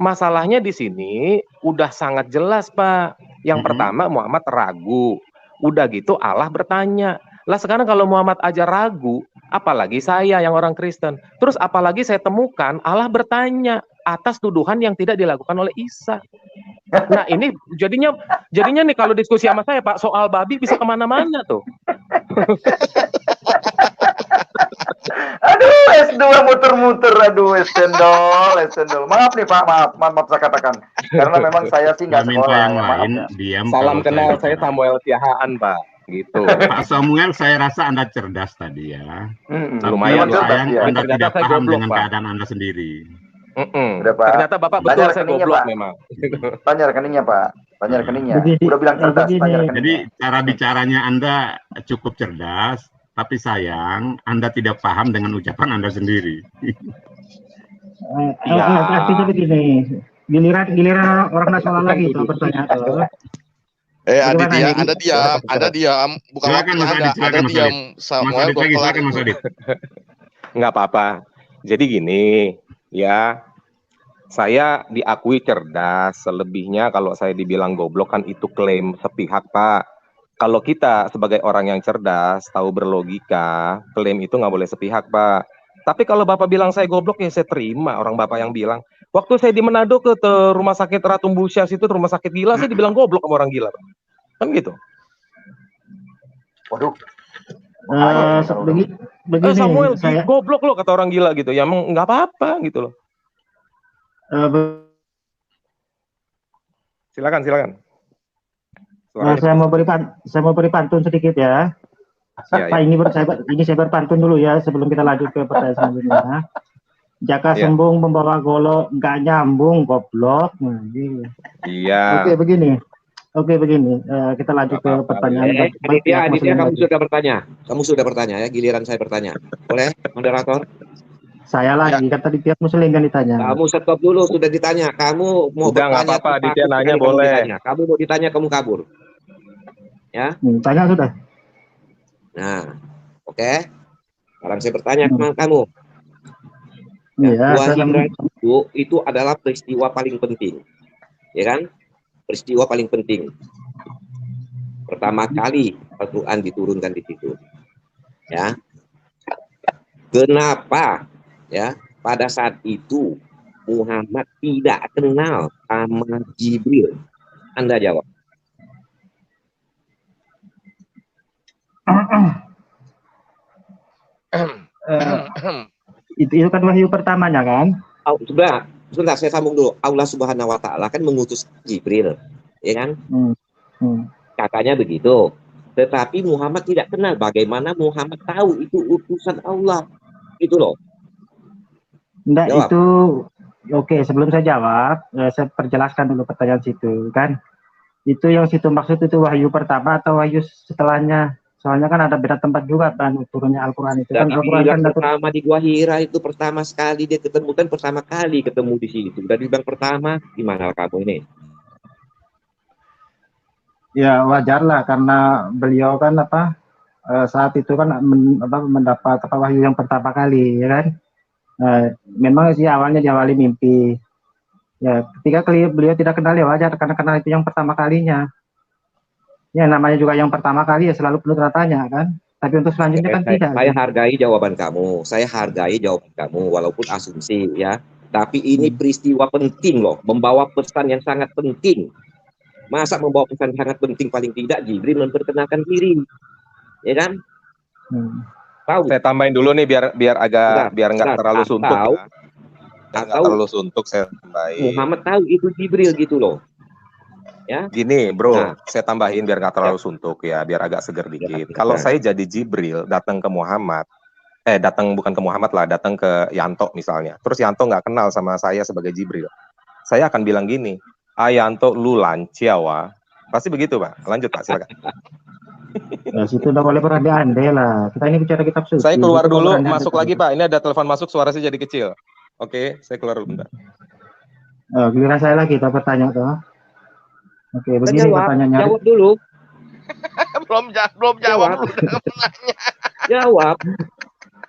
E: masalahnya di sini udah sangat jelas, Pak. Yang pertama Muhammad ragu. Udah gitu Allah bertanya. Lah sekarang kalau Muhammad aja ragu, apalagi saya yang orang Kristen. Terus apalagi saya temukan Allah bertanya atas tuduhan yang tidak dilakukan oleh Isa. Nah ini jadinya nih kalau diskusi sama saya Pak soal babi bisa kemana-mana tuh.
F: Aduh, S2 muter-muter, aduh, es cendol. Maaf nih Pak, maaf saya katakan. Karena memang saya sih nggak sekolah.
C: Yang lain, diam.
E: Salam kenal, saya Samuel Siahaan, Pak. Gitu.
C: Pak Samuel, saya rasa Anda cerdas tadi ya.
E: Lumayan
C: sayang
E: ya.
C: Anda tidak paham
E: goblok,
C: dengan
E: Pak.
C: keadaan Anda sendiri.
E: Ternyata Bapak betul saya goblok
F: Pak.
E: memang.
F: Tanya rekeningnya Pak. Tanya rekeningnya. Udah bilang cerdas, tanya rekeningnya.
C: Jadi cara bicaranya Anda cukup cerdas, tapi sayang Anda tidak paham dengan ucapan Anda sendiri.
H: Artinya begini, giliran orang nasional lagi itu pertanyaan tuh.
D: Anda diam, bukan waktunya Anda diam, Samuel.
C: Silakan Mas Adit.
E: Nggak apa-apa. Jadi gini, ya, saya diakui cerdas. Selebihnya kalau saya dibilang goblok kan itu klaim sepihak, Pak. Kalau kita sebagai orang yang cerdas, tahu berlogika, klaim itu nggak boleh sepihak, Pak. Tapi kalau Bapak bilang saya goblok, ya saya terima orang Bapak yang bilang. Waktu saya di Manado ke rumah sakit Ratu Busyas itu, rumah sakit gila, saya dibilang goblok sama orang gila, Pak. Kan gitu.
F: Waduh.
H: Begini,
E: Samuel,
H: saya
E: goblok lo kata orang gila gitu. Ya emang nggak apa-apa gitu loh. Silakan.
H: Saya mau beri pantun sedikit ya. Pak, ini saya berpantun dulu ya sebelum kita lanjut ke pertanyaan selanjutnya. Jaka sembung membawa golok nggak nyambung goblok.
E: Iya.
H: Oke begini. Oke, begini, kita lanjut ke pertanyaan.
I: Aditya, kamu sudah bertanya. Kamu sudah bertanya ya, giliran saya bertanya. Boleh, moderator?
H: Saya lagi, kan tadi pihak muslim yang ditanya.
I: Kamu stop dulu, sudah ditanya. Kamu mau
J: udah,
I: bertanya,
J: apa-apa, Aditya nanya boleh.
I: Kamu mau ditanya, kamu kabur. Ya?
H: Tanya sudah.
I: Nah, oke. Sekarang saya bertanya ke kamu.
H: Ya,
I: Hijrah itu adalah peristiwa paling penting. Ya kan? Peristiwa paling penting. Pertama kali Al-Quran diturunkan di situ. Ya. Kenapa ya pada saat itu Muhammad tidak kenal sama Jibril? Anda jawab.
H: Itu kan wahyu pertamanya kan?
I: Sebentar, saya sambung dulu. Allah Subhanahu Wa Taala kan mengutus Jibril, ya kan? Katanya begitu. Tetapi Muhammad tidak kenal. Bagaimana Muhammad tahu itu utusan Allah? Itu loh.
H: Enggak, itu oke. Sebelum saya jawab, saya perjelaskan dulu pertanyaan situ kan. Itu yang situ maksud itu wahyu pertama atau wahyu setelahnya? Soalnya kan ada beda tempat juga kan turunnya Al-Quran itu. Kan Al-Quran kan
I: pertama di Gua Hira itu pertama sekali dia ketemu, kan pertama kali ketemu di situ. Dari bang pertama, gimana kamu ini?
H: Ya wajar lah karena beliau kan saat itu kan mendapat wahyu yang pertama kali, ya kan. Memang sih awalnya diawali mimpi. Ya ketika beliau tidak kenal ya wajar karena kenal itu yang pertama kalinya. Ya namanya juga yang pertama kali ya selalu perlu tanya kan. Tapi untuk selanjutnya kan tidak.
I: Saya hargai jawaban kamu. Saya hargai jawaban kamu walaupun asumsi ya. Tapi ini peristiwa penting loh, membawa pesan yang sangat penting. Masa membawa pesan sangat penting paling tidak Jibril memperkenalkan diri. Ya kan?
J: Tahu. Saya tambahin dulu nih biar nggak terlalu suntuk. Nggak terlalu suntuk saya tambahin.
I: Muhammad tahu itu Jibril gitu loh. Ya.
J: Gini bro, saya tambahin biar nggak terlalu suntuk ya, biar agak seger dikit. Kalau saya jadi Jibril datang ke Muhammad, bukan ke Muhammad lah, datang ke Yanto misalnya. Terus Yanto nggak kenal sama saya sebagai Jibril. Saya akan bilang gini, Yanto lu lanciawa. Pasti begitu Pak. Lanjut Pak, silakan.
H: Ya situ udah boleh berandai-andai lah. Kita ini bicara kitab suci.
J: Saya keluar dulu, masuk lagi Pak. Ini ada telepon masuk, suara saya jadi kecil. Oke, saya keluar dulu bentar.
H: Giliran saya lagi, kita bertanya tuh. Oke, begini pertanyaannya.
I: Jawab dulu.
D: belum jawab.
I: Jawab.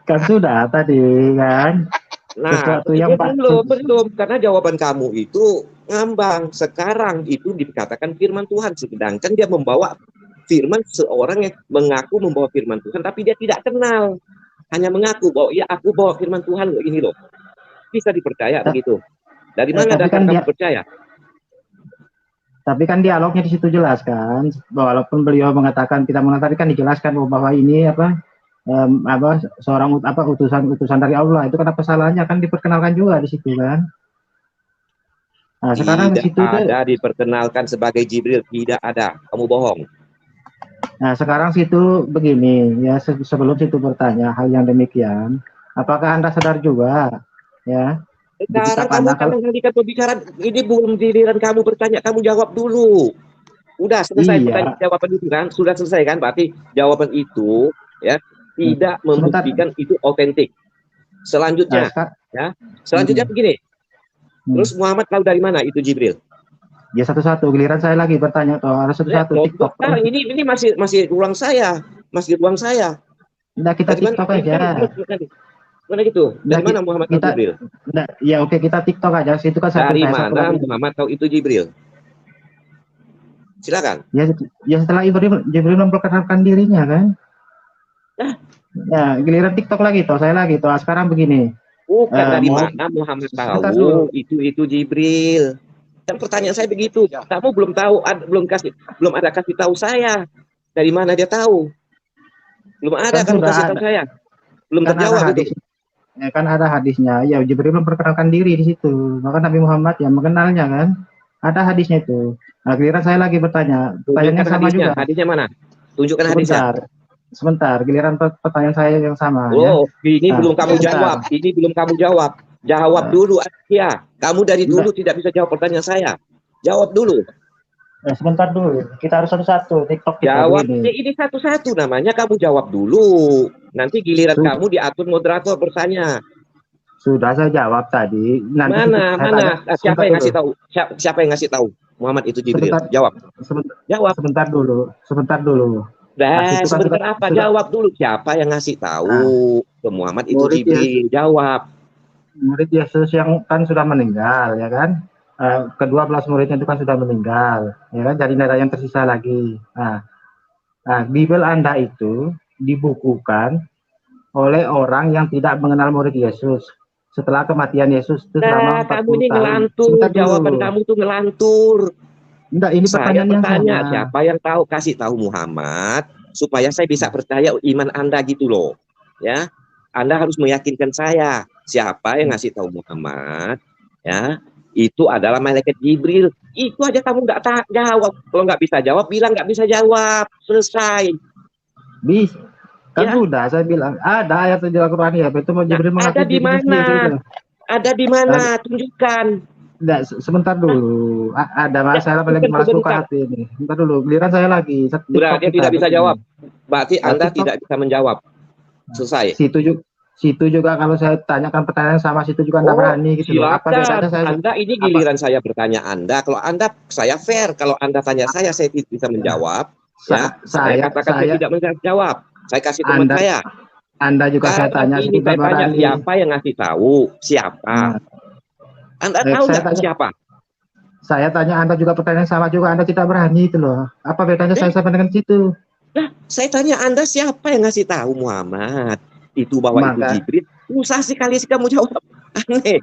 H: Kan sudah tadi kan.
I: Nah,
H: sesuatu yang
I: belum karena jawaban kamu itu ngambang. Sekarang itu dikatakan firman Tuhan, sedangkan dia membawa firman seorang yang mengaku membawa firman Tuhan, tapi dia tidak kenal. Hanya mengaku bahwa ya aku bawa firman Tuhan loh, ini loh. Bisa dipercaya begitu. Dari mana dasar kamu percaya?
H: Tapi kan dialognya di situ jelas kan, walaupun beliau mengatakan tidak mengenal, tadi kan dijelaskan bahwa ini seorang utusan dari Allah, itu kan apa salahnya kan diperkenalkan juga di situ kan. Nah sekarang di situ
I: ada diperkenalkan sebagai Jibril, tidak ada, kamu bohong.
H: Nah sekarang situ begini ya, sebelum situ bertanya hal yang demikian, apakah Anda sadar juga ya?
I: Sekarang kamu akan menghentikan pembicaraan, ini belum giliran kamu bertanya, kamu jawab dulu. Udah selesai pertanyaan jawaban itu kan, sudah selesai kan, berarti jawaban itu ya tidak membuktikan itu otentik. Selanjutnya, selanjutnya begini. Terus Muhammad tahu dari mana itu Jibril?
H: Ya satu-satu, giliran saya lagi bertanya tuh, harus satu-satu TikTok.
I: Nah, ini masih ruang saya,
H: Nah kita TikTok aja.
I: Mana gitu? Dari mana Muhammad tahu Jibril?
H: Ya oke, kita TikTok aja. Situ kan
I: dari mana Muhammad tahu itu Jibril? Silakan.
H: Ya setelah Jibril memperkenalkan dirinya kan. Ya giliran TikTok lagi toh, saya lagi toh. Sekarang begini.
I: Bukan dari mana Muhammad tahu itu Jibril. Dan pertanyaan saya begitu. Kamu belum tahu, belum ada kasih tahu saya. Dari mana dia tahu? Belum ada kan kasih tahu saya. Belum terjawab itu.
H: Ya kan ada hadisnya, ya Jibril memperkenalkan diri di situ, maka Nabi Muhammad yang mengenalnya kan, ada hadisnya itu. Nah, giliran saya lagi bertanya, pertanyaannya sama juga.
I: Hadisnya mana? Tunjukkan hadisnya.
H: Sebentar, giliran pertanyaan saya yang sama.
I: Ini belum kamu jawab. Ini belum kamu jawab. Jawab dulu ya. Kamu dari dulu tidak bisa jawab pertanyaan saya. Jawab dulu.
H: Sebentar dulu, kita harus satu-satu. TikTok kita
I: Jawab
H: begini.
I: ini satu-satu namanya kamu jawab dulu. Nanti giliran
H: Sudah.
I: kamu diatur moderator bertanya.
H: Sudah saya jawab tadi. Nanti
I: Mana? Siapa yang
H: dulu.
I: ngasih tahu? Siapa yang ngasih tahu? Muhammad itu Jibril.
H: Sebentar.
I: Jawab. Jawab.
H: Sebentar dulu.
I: Nah,
H: Kan
I: sebentar apa? Jawab dulu. Siapa yang ngasih tahu ke Muhammad itu Jibril? Jawab.
H: Murid Yesus yang kan sudah meninggal, ya kan? Kedua belas muridnya itu kan sudah meninggal, ya kan? Jadi ada yang tersisa lagi. Nah, Bible Anda itu dibukukan oleh orang yang tidak mengenal murid Yesus setelah kematian Yesus itu selama 40
I: kamu ini
H: tahun.
I: ngelantur, jawaban kamu tuh ngelantur.
H: Enggak, ini pertanyaan yang
I: bertanya,
H: sama.
I: siapa yang tahu, kasih tahu Muhammad supaya saya bisa percaya iman Anda gitu loh. Ya. Anda harus meyakinkan saya siapa yang ngasih tahu Muhammad, ya. Itu adalah malaikat Jibril. Itu aja kamu nggak jawab. Kalau nggak bisa jawab, bilang nggak bisa jawab. Selesai.
H: Kan udah saya bilang ada ayat di Al-Qur'an ya, itu Jibril
I: ada di mana? Ada di mana? Tunjukkan.
H: Enggak, sebentar dulu. Ada masalah paling malas buka hati ini. Sebentar dulu, giliran saya lagi.
I: Berarti tidak bisa jawab. Berarti Anda tidak bisa menjawab. Selesai.
H: Situ juga kalau saya tanyakan pertanyaan sama situ juga Anda berani gitu.
I: Silakan. Anda ini giliran saya bertanya Anda. Kalau Anda, saya fair. Kalau Anda tanya saya tidak bisa menjawab. Saya katakan saya tidak menjawab. Saya kasih teman saya.
H: Anda juga saya tanya.
I: Ini saya tanya siapa yang ngasih tahu? Siapa? Anda tahu nggak siapa?
H: Saya tanya Anda juga pertanyaan sama juga. Anda tidak berani itu loh. Apa bedanya saya sama dengan situ?
I: Nah, saya tanya Anda siapa yang ngasih tahu Muhammad? Itu bahwa itu Jibril, usah sekali kamu jawab. Aneh.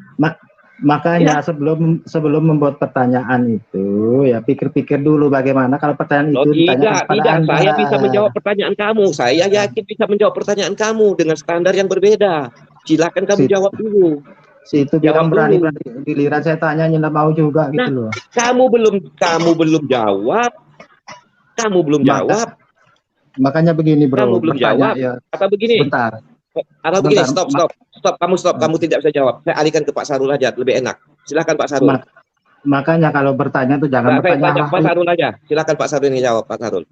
H: Makanya sebelum membuat pertanyaan itu ya pikir-pikir dulu bagaimana kalau pertanyaan itu ditanyakan kepada Anda.
I: Saya bisa menjawab pertanyaan kamu. Saya yakin bisa menjawab pertanyaan kamu dengan standar yang berbeda. Silakan kamu jawab dulu.
H: Situ bilang berani giliran saya tanya nggak mau juga gitu loh.
I: Kamu belum jawab. Kamu belum jawab.
H: Makanya begini bro.
I: Kamu belum jawab.
H: Ya.
I: Atau begini.
H: Sebentar.
I: Atau begini, stop. Kamu stop. Kamu tidak bisa jawab. Saya alihkan ke Pak Sarul aja, lebih enak. Silakan Pak Sarul.
H: Makanya kalau bertanya tuh jangan bertanya.
I: Pak Sarul aja. Silakan Pak Sarul ini jawab, Pak Sarul.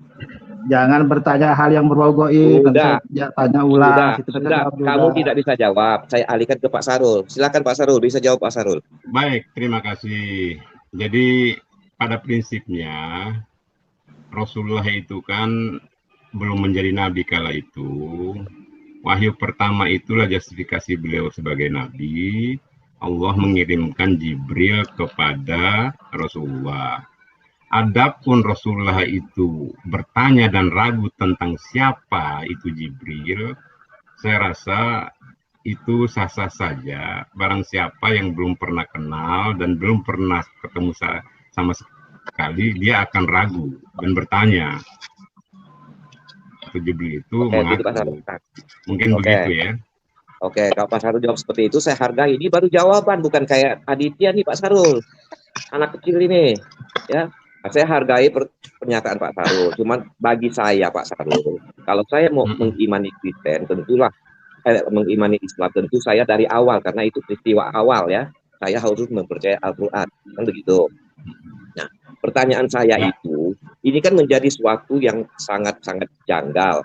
H: Jangan bertanya hal yang berbau-bau. Tanya ulang.
I: Sudah. Kamu tidak bisa jawab. Saya alihkan ke Pak Sarul. Silakan Pak Sarul, bisa jawab Pak Sarul.
C: Baik, terima kasih. Jadi pada prinsipnya Rasulullah itu kan belum menjadi nabi kala itu. Wahyu pertama itulah justifikasi beliau sebagai nabi. Allah mengirimkan Jibril kepada Rasulullah. Adapun Rasulullah itu bertanya dan ragu tentang siapa itu Jibril, saya rasa itu sah-sah saja. Barang siapa yang belum pernah kenal dan belum pernah ketemu sama sekali, dia akan ragu dan bertanya. Jibril itu mungkin begitu ya.
I: Oke, kalau Pak Sarul jawab seperti itu, saya hargai. Ini baru jawaban, bukan kayak Aditya nih Pak Sarul, anak kecil ini, ya. Saya hargai pernyataan Pak Sarul. Cuman bagi saya Pak Sarul, kalau saya mau mengimani Kristen, tentulah mengimani Islam, tentu saya dari awal karena itu peristiwa awal ya. Saya harus mempercayai Al-Quran, kan begitu. Nah, pertanyaan saya itu, ini kan menjadi suatu yang sangat-sangat janggal.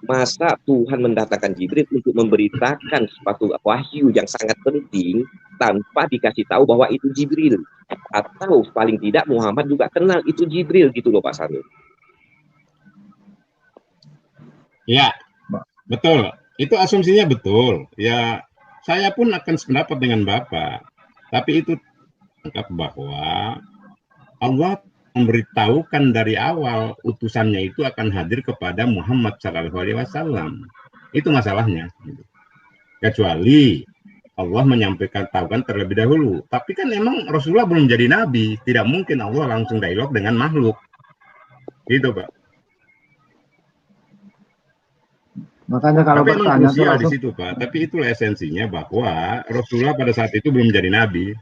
I: Masa Tuhan mendatangkan Jibril untuk memberitakan suatu wahyu yang sangat penting tanpa dikasih tahu bahwa itu Jibril? Atau paling tidak Muhammad juga kenal itu Jibril gitu loh Pak Sarul.
C: Ya, betul. Itu asumsinya betul. Ya, saya pun akan sependapat dengan Bapak. Tapi itu anggap bahwa Allah memberitahukan dari awal utusannya itu akan hadir kepada Muhammad SAW. Itu masalahnya. Kecuali Allah menyampaikan tahukan terlebih dahulu. Tapi kan emang Rasulullah belum jadi nabi. Tidak mungkin Allah langsung dialog dengan makhluk. Gitu Pak.
H: Makanya kalau
C: tapi
H: bertanya
C: itu di situ Pak. Tapi itulah esensinya bahwa Rasulullah pada saat itu belum menjadi nabi.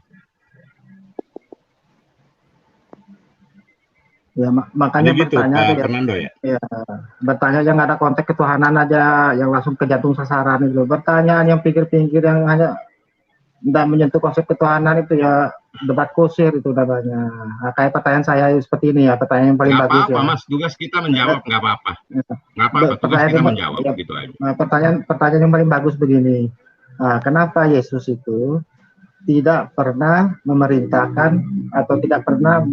H: Ya makanya
C: gitu,
H: bertanya
C: Pak Fernando ya. Ya,
H: bertanya yang nggak ada konteks ketuhanan aja, yang langsung ke jantung sasaran itu. Pertanyaan yang pikir-pikir yang hanya tidak menyentuh konsep ketuhanan itu ya debat kusir itu namanya. Nah, kayak pertanyaan saya seperti ini ya, pertanyaan yang paling bagus ya.
C: Mas, tugas kita menjawab, nggak apa-apa. Nggak apa-apa, tugas kita menjawab,
H: ya,
C: gitu aja.
H: Pertanyaan yang paling bagus begini. Nah, kenapa Yesus itu tidak pernah memerintahkan atau tidak pernah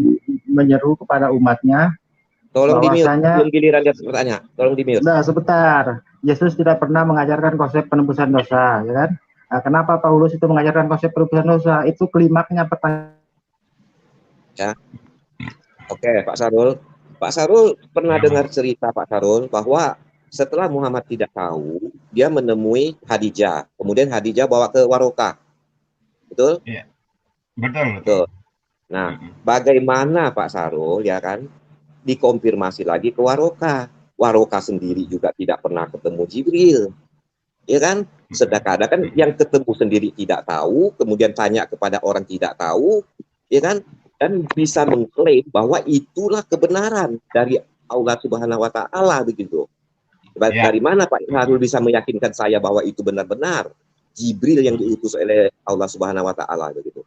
H: menyeru kepada umatnya?
I: Tolong di-mute, belum giliran dia bertanya. Tolong di-mute.
H: Nah, sebentar. Yesus tidak pernah mengajarkan konsep penebusan dosa, ya kan? Nah, kenapa Paulus itu mengajarkan konsep penebusan dosa? Itu klimaknya pertanyaan.
I: Ya. Oke, Pak Sarul. Pak Sarul pernah dengar cerita Pak Sarul bahwa setelah Muhammad tidak tahu, dia menemui Khadijah. Kemudian Khadijah bawa ke Warokah. Betul?
C: Iya. Betul.
I: Betul. Nah, bagaimana Pak Sarul, ya kan? Dikonfirmasi lagi ke Warokah. Warokah sendiri juga tidak pernah ketemu Jibril, ya kan? Sedangkan kan yang ketemu sendiri tidak tahu, kemudian tanya kepada orang tidak tahu, ya kan? Dan bisa mengklaim bahwa itulah kebenaran dari Allah Subhanahu Wa Taala begitu. Dari mana Pak Sarul bisa meyakinkan saya bahwa itu benar-benar Jibril yang diutus oleh Allah Subhanahu Wa Taala begitu?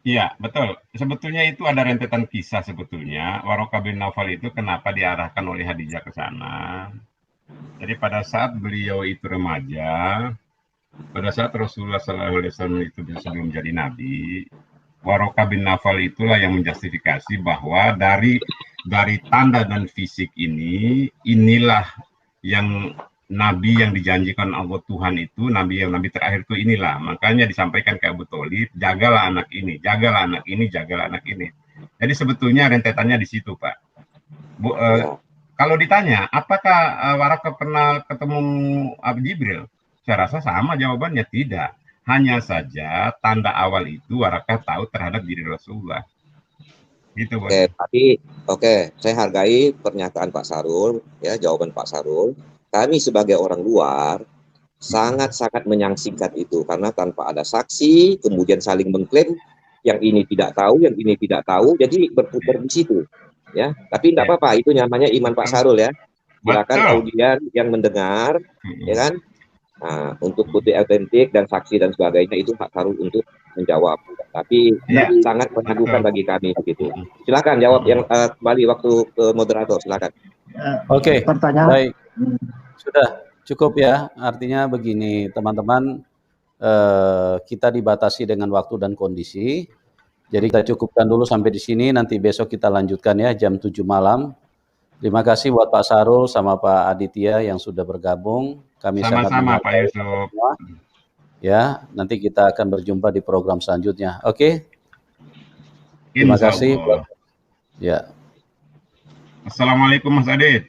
C: Iya, betul. Sebetulnya itu ada rentetan kisah sebetulnya. Warokah bin Naufal itu kenapa diarahkan oleh Khadijah ke sana. Jadi pada saat beliau itu remaja, pada saat Rasulullah SAW itu sebelum jadi nabi, Warokah bin Naufal itulah yang menjustifikasi bahwa dari tanda dan fisik ini, inilah yang Nabi yang dijanjikan Allah Tuhan itu, Nabi terakhir itu inilah. Makanya disampaikan ke Abu Thalib, jagalah anak ini, jagalah anak ini, jagalah anak ini. Jadi sebetulnya rentetannya di situ, Pak. Kalau ditanya, apakah Warokah pernah ketemu Abu Jibril? Saya rasa sama jawabannya, tidak. Hanya saja tanda awal itu Warokah tahu terhadap diri Rasulullah. Gitu, Bos.
I: Oke, saya hargai pernyataan Pak Sarul, ya, jawaban Pak Sarul. Kami sebagai orang luar sangat-sangat menyaksikan itu karena tanpa ada saksi, kemudian saling mengklaim yang ini tidak tahu, yang ini tidak tahu, jadi berputar di situ, ya. Tapi tidak apa-apa, itu namanya iman Pak Sarul ya. Silakan audien yang mendengar, ya kan. Nah, untuk bukti autentik dan saksi dan sebagainya itu Pak Sarul untuk menjawab. Tapi sangat meragukan bagi kami begitu. Silakan jawab yang kembali waktu ke moderator, silakan.
A: Oke,
H: pertanyaan.
A: Baik. Sudah cukup ya, artinya begini teman-teman, kita dibatasi dengan waktu dan kondisi, jadi kita cukupkan dulu sampai di sini, nanti besok kita lanjutkan ya jam 7 malam. Terima kasih buat Pak Sarul sama Pak Aditya yang sudah bergabung, kami
C: sama-sama Pak Yusuf.
A: Ya, nanti kita akan berjumpa di program selanjutnya, oke? Terima kasih. Ya.
C: Assalamualaikum Mas Adit.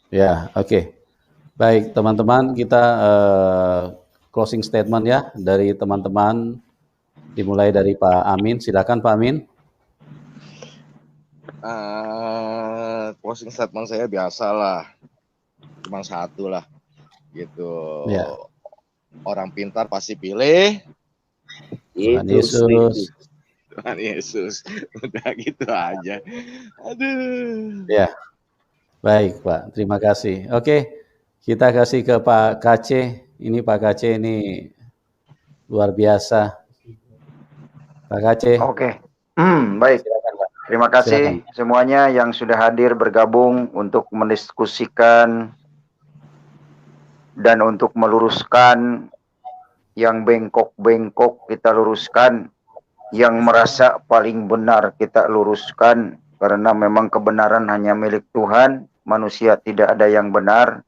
A: Ya, oke. Baik, teman-teman, kita closing statement ya dari teman-teman, dimulai dari Pak Amin. Silakan Pak Amin.
D: Closing statement saya biasalah, cuma satu lah, gitu.
A: Ya.
D: Orang pintar pasti pilih
A: Tuhan Yesus.
D: Tuhan Yesus. Udah gitu aja. Aduh.
A: Ya. Baik, Pak. Terima kasih. Oke, kita kasih ke Pak KC. Ini Pak KC ini luar biasa. Pak KC.
F: Oke. Baik.
A: Silakan, Pak.
F: Terima kasih semuanya yang sudah hadir bergabung untuk mendiskusikan dan untuk meluruskan yang bengkok-bengkok kita luruskan, yang merasa paling benar kita luruskan, karena memang kebenaran hanya milik Tuhan, manusia tidak ada yang benar.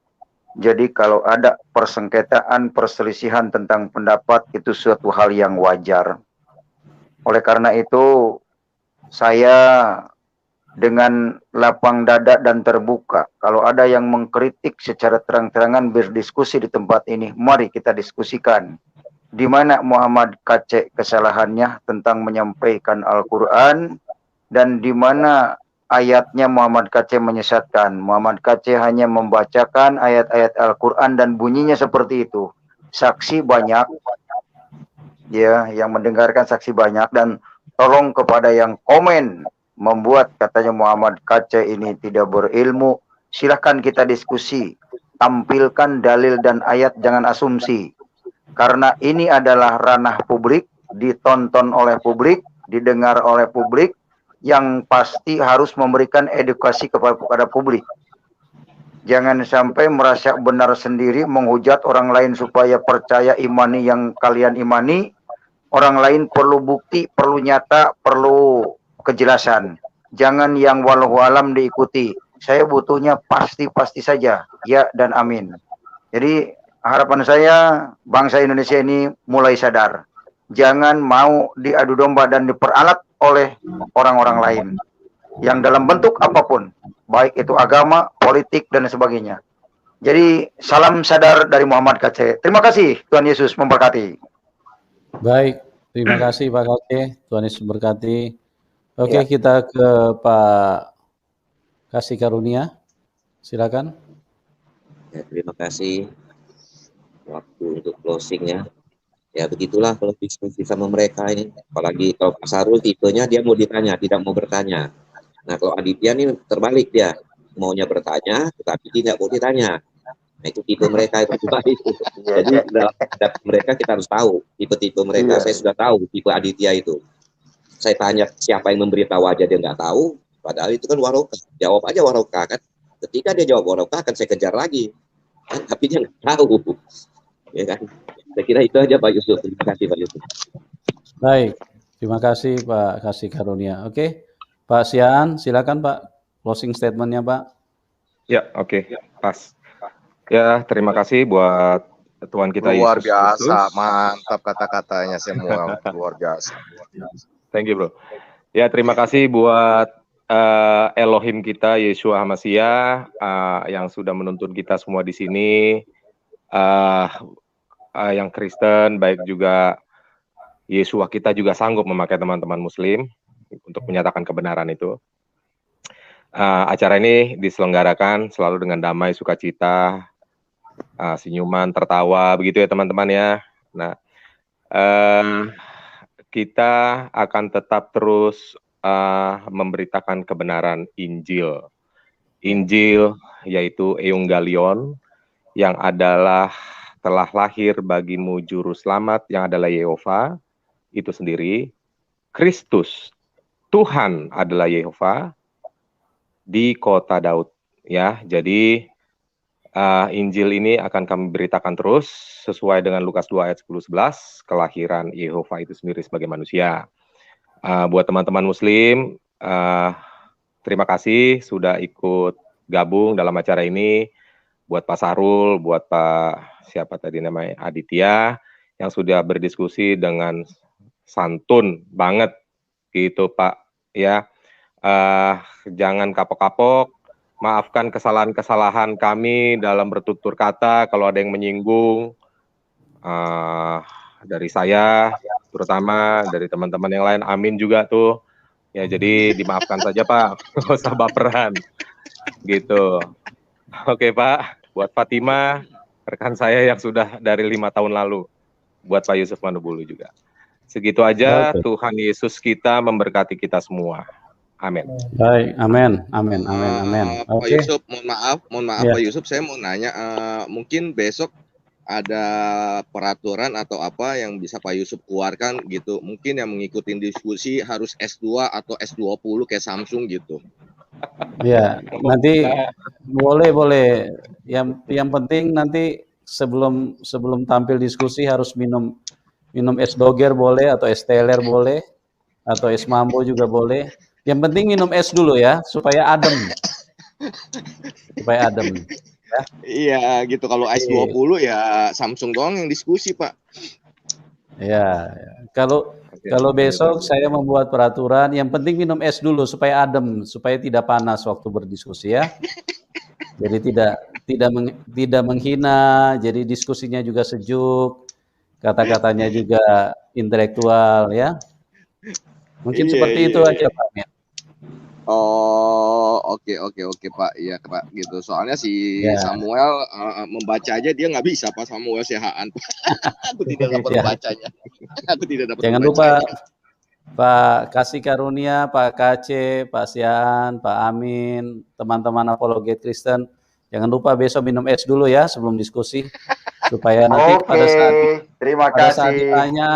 F: Jadi kalau ada persengketaan, perselisihan tentang pendapat, itu suatu hal yang wajar. Oleh karena itu, saya dengan lapang dada dan terbuka, kalau ada yang mengkritik secara terang-terangan berdiskusi di tempat ini, mari kita diskusikan. Di mana Muhammad KC kesalahannya tentang menyampaikan Al-Quran, dan di mana ayatnya Muhammad KC menyesatkan. Muhammad KC hanya membacakan ayat-ayat Al-Quran dan bunyinya seperti itu. Saksi banyak, ya, yang mendengarkan saksi banyak, dan tolong kepada yang komen membuat katanya Muhammad KC ini tidak berilmu, silahkan kita diskusi, tampilkan dalil dan ayat, jangan asumsi. Karena ini adalah ranah publik, ditonton oleh publik, didengar oleh publik, yang pasti harus memberikan edukasi kepada publik. Jangan sampai merasa benar sendiri, menghujat orang lain supaya percaya imani yang kalian imani. Orang lain perlu bukti, perlu nyata, perlu kejelasan. Jangan yang walau alam diikuti. Saya butuhnya pasti-pasti saja. Ya dan amin. Jadi harapan saya bangsa Indonesia ini mulai sadar. Jangan mau diadu domba dan diperalat oleh orang-orang lain. Yang dalam bentuk apapun. Baik itu agama, politik, dan sebagainya. Jadi salam sadar dari Muhammad KC. Terima kasih, Tuhan Yesus memberkati.
A: Baik, terima kasih Pak KC. Tuhan Yesus memberkati. Oke, kita ke Pak Kasih Karunia. Silakan.
I: Ya, terima kasih. Waktu untuk closing-nya. Ya begitulah kalau diskusi sama mereka ini. Apalagi kalau Pak Sarul tipenya dia mau ditanya, tidak mau bertanya. Nah kalau Aditya ini terbalik dia. Maunya bertanya, tetapi tidak mau ditanya. Nah itu tipe mereka itu terbalik. Jadi dalam mereka kita harus tahu. Tipe-tipe mereka saya sudah tahu, tipe Aditya itu. Saya tanya siapa yang memberitahu aja dia nggak tahu. Padahal itu kan waroka. Jawab aja waroka kan. Ketika dia jawab waroka akan saya kejar lagi. Kan? Tapi dia nggak tahu. Ya kan? Saya kira itu aja Pak Yusuf. Terima kasih Pak Yusuf.
A: Baik, terima kasih Pak Kasih Karunia. Oke, Pak Siaan, silakan Pak closing statementnya Pak.
J: Ya, oke, pas. Ya, terima kasih buat Tuhan kita
D: luar
J: Yesus
D: biasa,
J: Kristus.
D: mantap kata-katanya semua, luar biasa.
J: Thank you bro. Ya, terima kasih buat Elohim kita Yeshua HaMashiach yang sudah menuntun kita semua di sini. Yang Kristen, baik juga Yeshua kita juga sanggup memakai teman-teman Muslim untuk menyatakan kebenaran itu. Acara ini diselenggarakan selalu dengan damai, sukacita, senyuman, tertawa, begitu ya teman-teman ya. Nah, kita akan tetap terus memberitakan kebenaran Injil. Injil yaitu Evangelion yang adalah telah lahir bagimu juru selamat yang adalah Yehova itu sendiri. Kristus, Tuhan adalah Yehova di kota Daud. Ya, jadi Injil ini akan kami beritakan terus sesuai dengan Lukas 2 ayat 10-11, kelahiran Yehova itu sendiri sebagai manusia. Buat teman-teman Muslim, terima kasih sudah ikut gabung dalam acara ini. Buat Pak Sarul, buat Pak siapa tadi namanya Aditya yang sudah berdiskusi dengan santun banget gitu Pak ya. Jangan kapok-kapok, maafkan kesalahan-kesalahan kami dalam bertutur kata kalau ada yang menyinggung dari saya terutama, dari teman-teman yang lain, amin juga tuh ya, jadi dimaafkan saja Pak, nggak usah baperan gitu. Oke Pak, buat Fatima rekan saya yang sudah dari 5 tahun lalu, buat Pak Yusuf Manubulu juga. Segitu aja. Tuhan Yesus kita memberkati kita semua. Amin.
A: Baik, amin, amin, amin, amin.
D: Pak Yusuf, mohon maaf
A: Ya.
D: Pak Yusuf, saya mau nanya, mungkin besok ada peraturan atau apa yang bisa Pak Yusuf keluarkan gitu, mungkin yang mengikuti diskusi harus S2 atau S20 kayak Samsung gitu.
A: Ya, nanti boleh. Yang penting nanti sebelum tampil diskusi harus minum es doger boleh, atau es teler boleh, atau es mambo juga boleh. Yang penting minum es dulu ya, supaya adem. Supaya adem. Ya.
D: Iya gitu, kalau S20 ya Samsung doang yang diskusi Pak.
A: Ya, kalau besok saya membuat peraturan, yang penting minum es dulu supaya adem, supaya tidak panas waktu berdiskusi ya. Jadi tidak menghina, jadi diskusinya juga sejuk, kata-katanya juga intelektual ya. Mungkin seperti itu aja Pak.
D: Oh, oke Pak, iya Pak gitu. Soalnya si Samuel membaca aja dia nggak bisa Pak, Samuel sehaan. Aku tidak dapat membacanya. Aku tidak dapat.
A: Jangan lupa Pak Kasih Karunia, Pak KC, Pak Sian, Pak Amin, teman-teman apologet Kristen, Jangan lupa besok minum es dulu ya sebelum diskusi, supaya nanti
F: terima
A: pada saat
F: kasih.
A: ditanya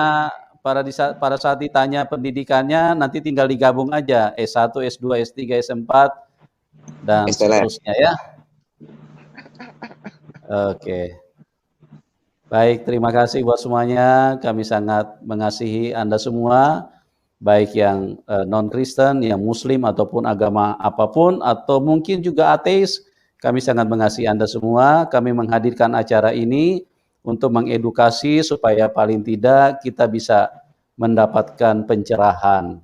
A: pada saat ditanya pendidikannya nanti tinggal digabung aja S1, S2, S3, S4 dan seterusnya ya. Oke. Baik, terima kasih buat semuanya. Kami sangat mengasihi Anda semua, baik yang non-Kristen, yang Muslim ataupun agama apapun, atau mungkin juga ateis. Kami sangat mengasihi Anda semua. Kami menghadirkan acara ini untuk mengedukasi supaya paling tidak kita bisa mendapatkan pencerahan.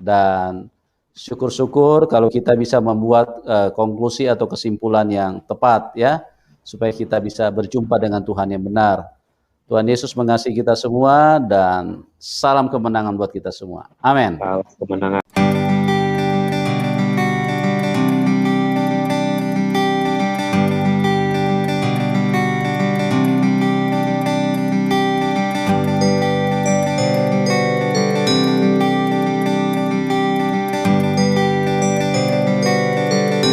A: Dan syukur-syukur kalau kita bisa membuat konklusi atau kesimpulan yang tepat ya, supaya kita bisa berjumpa dengan Tuhan yang benar. Tuhan Yesus mengasihi kita semua dan salam kemenangan buat kita semua. Amin.
I: Salam kemenangan.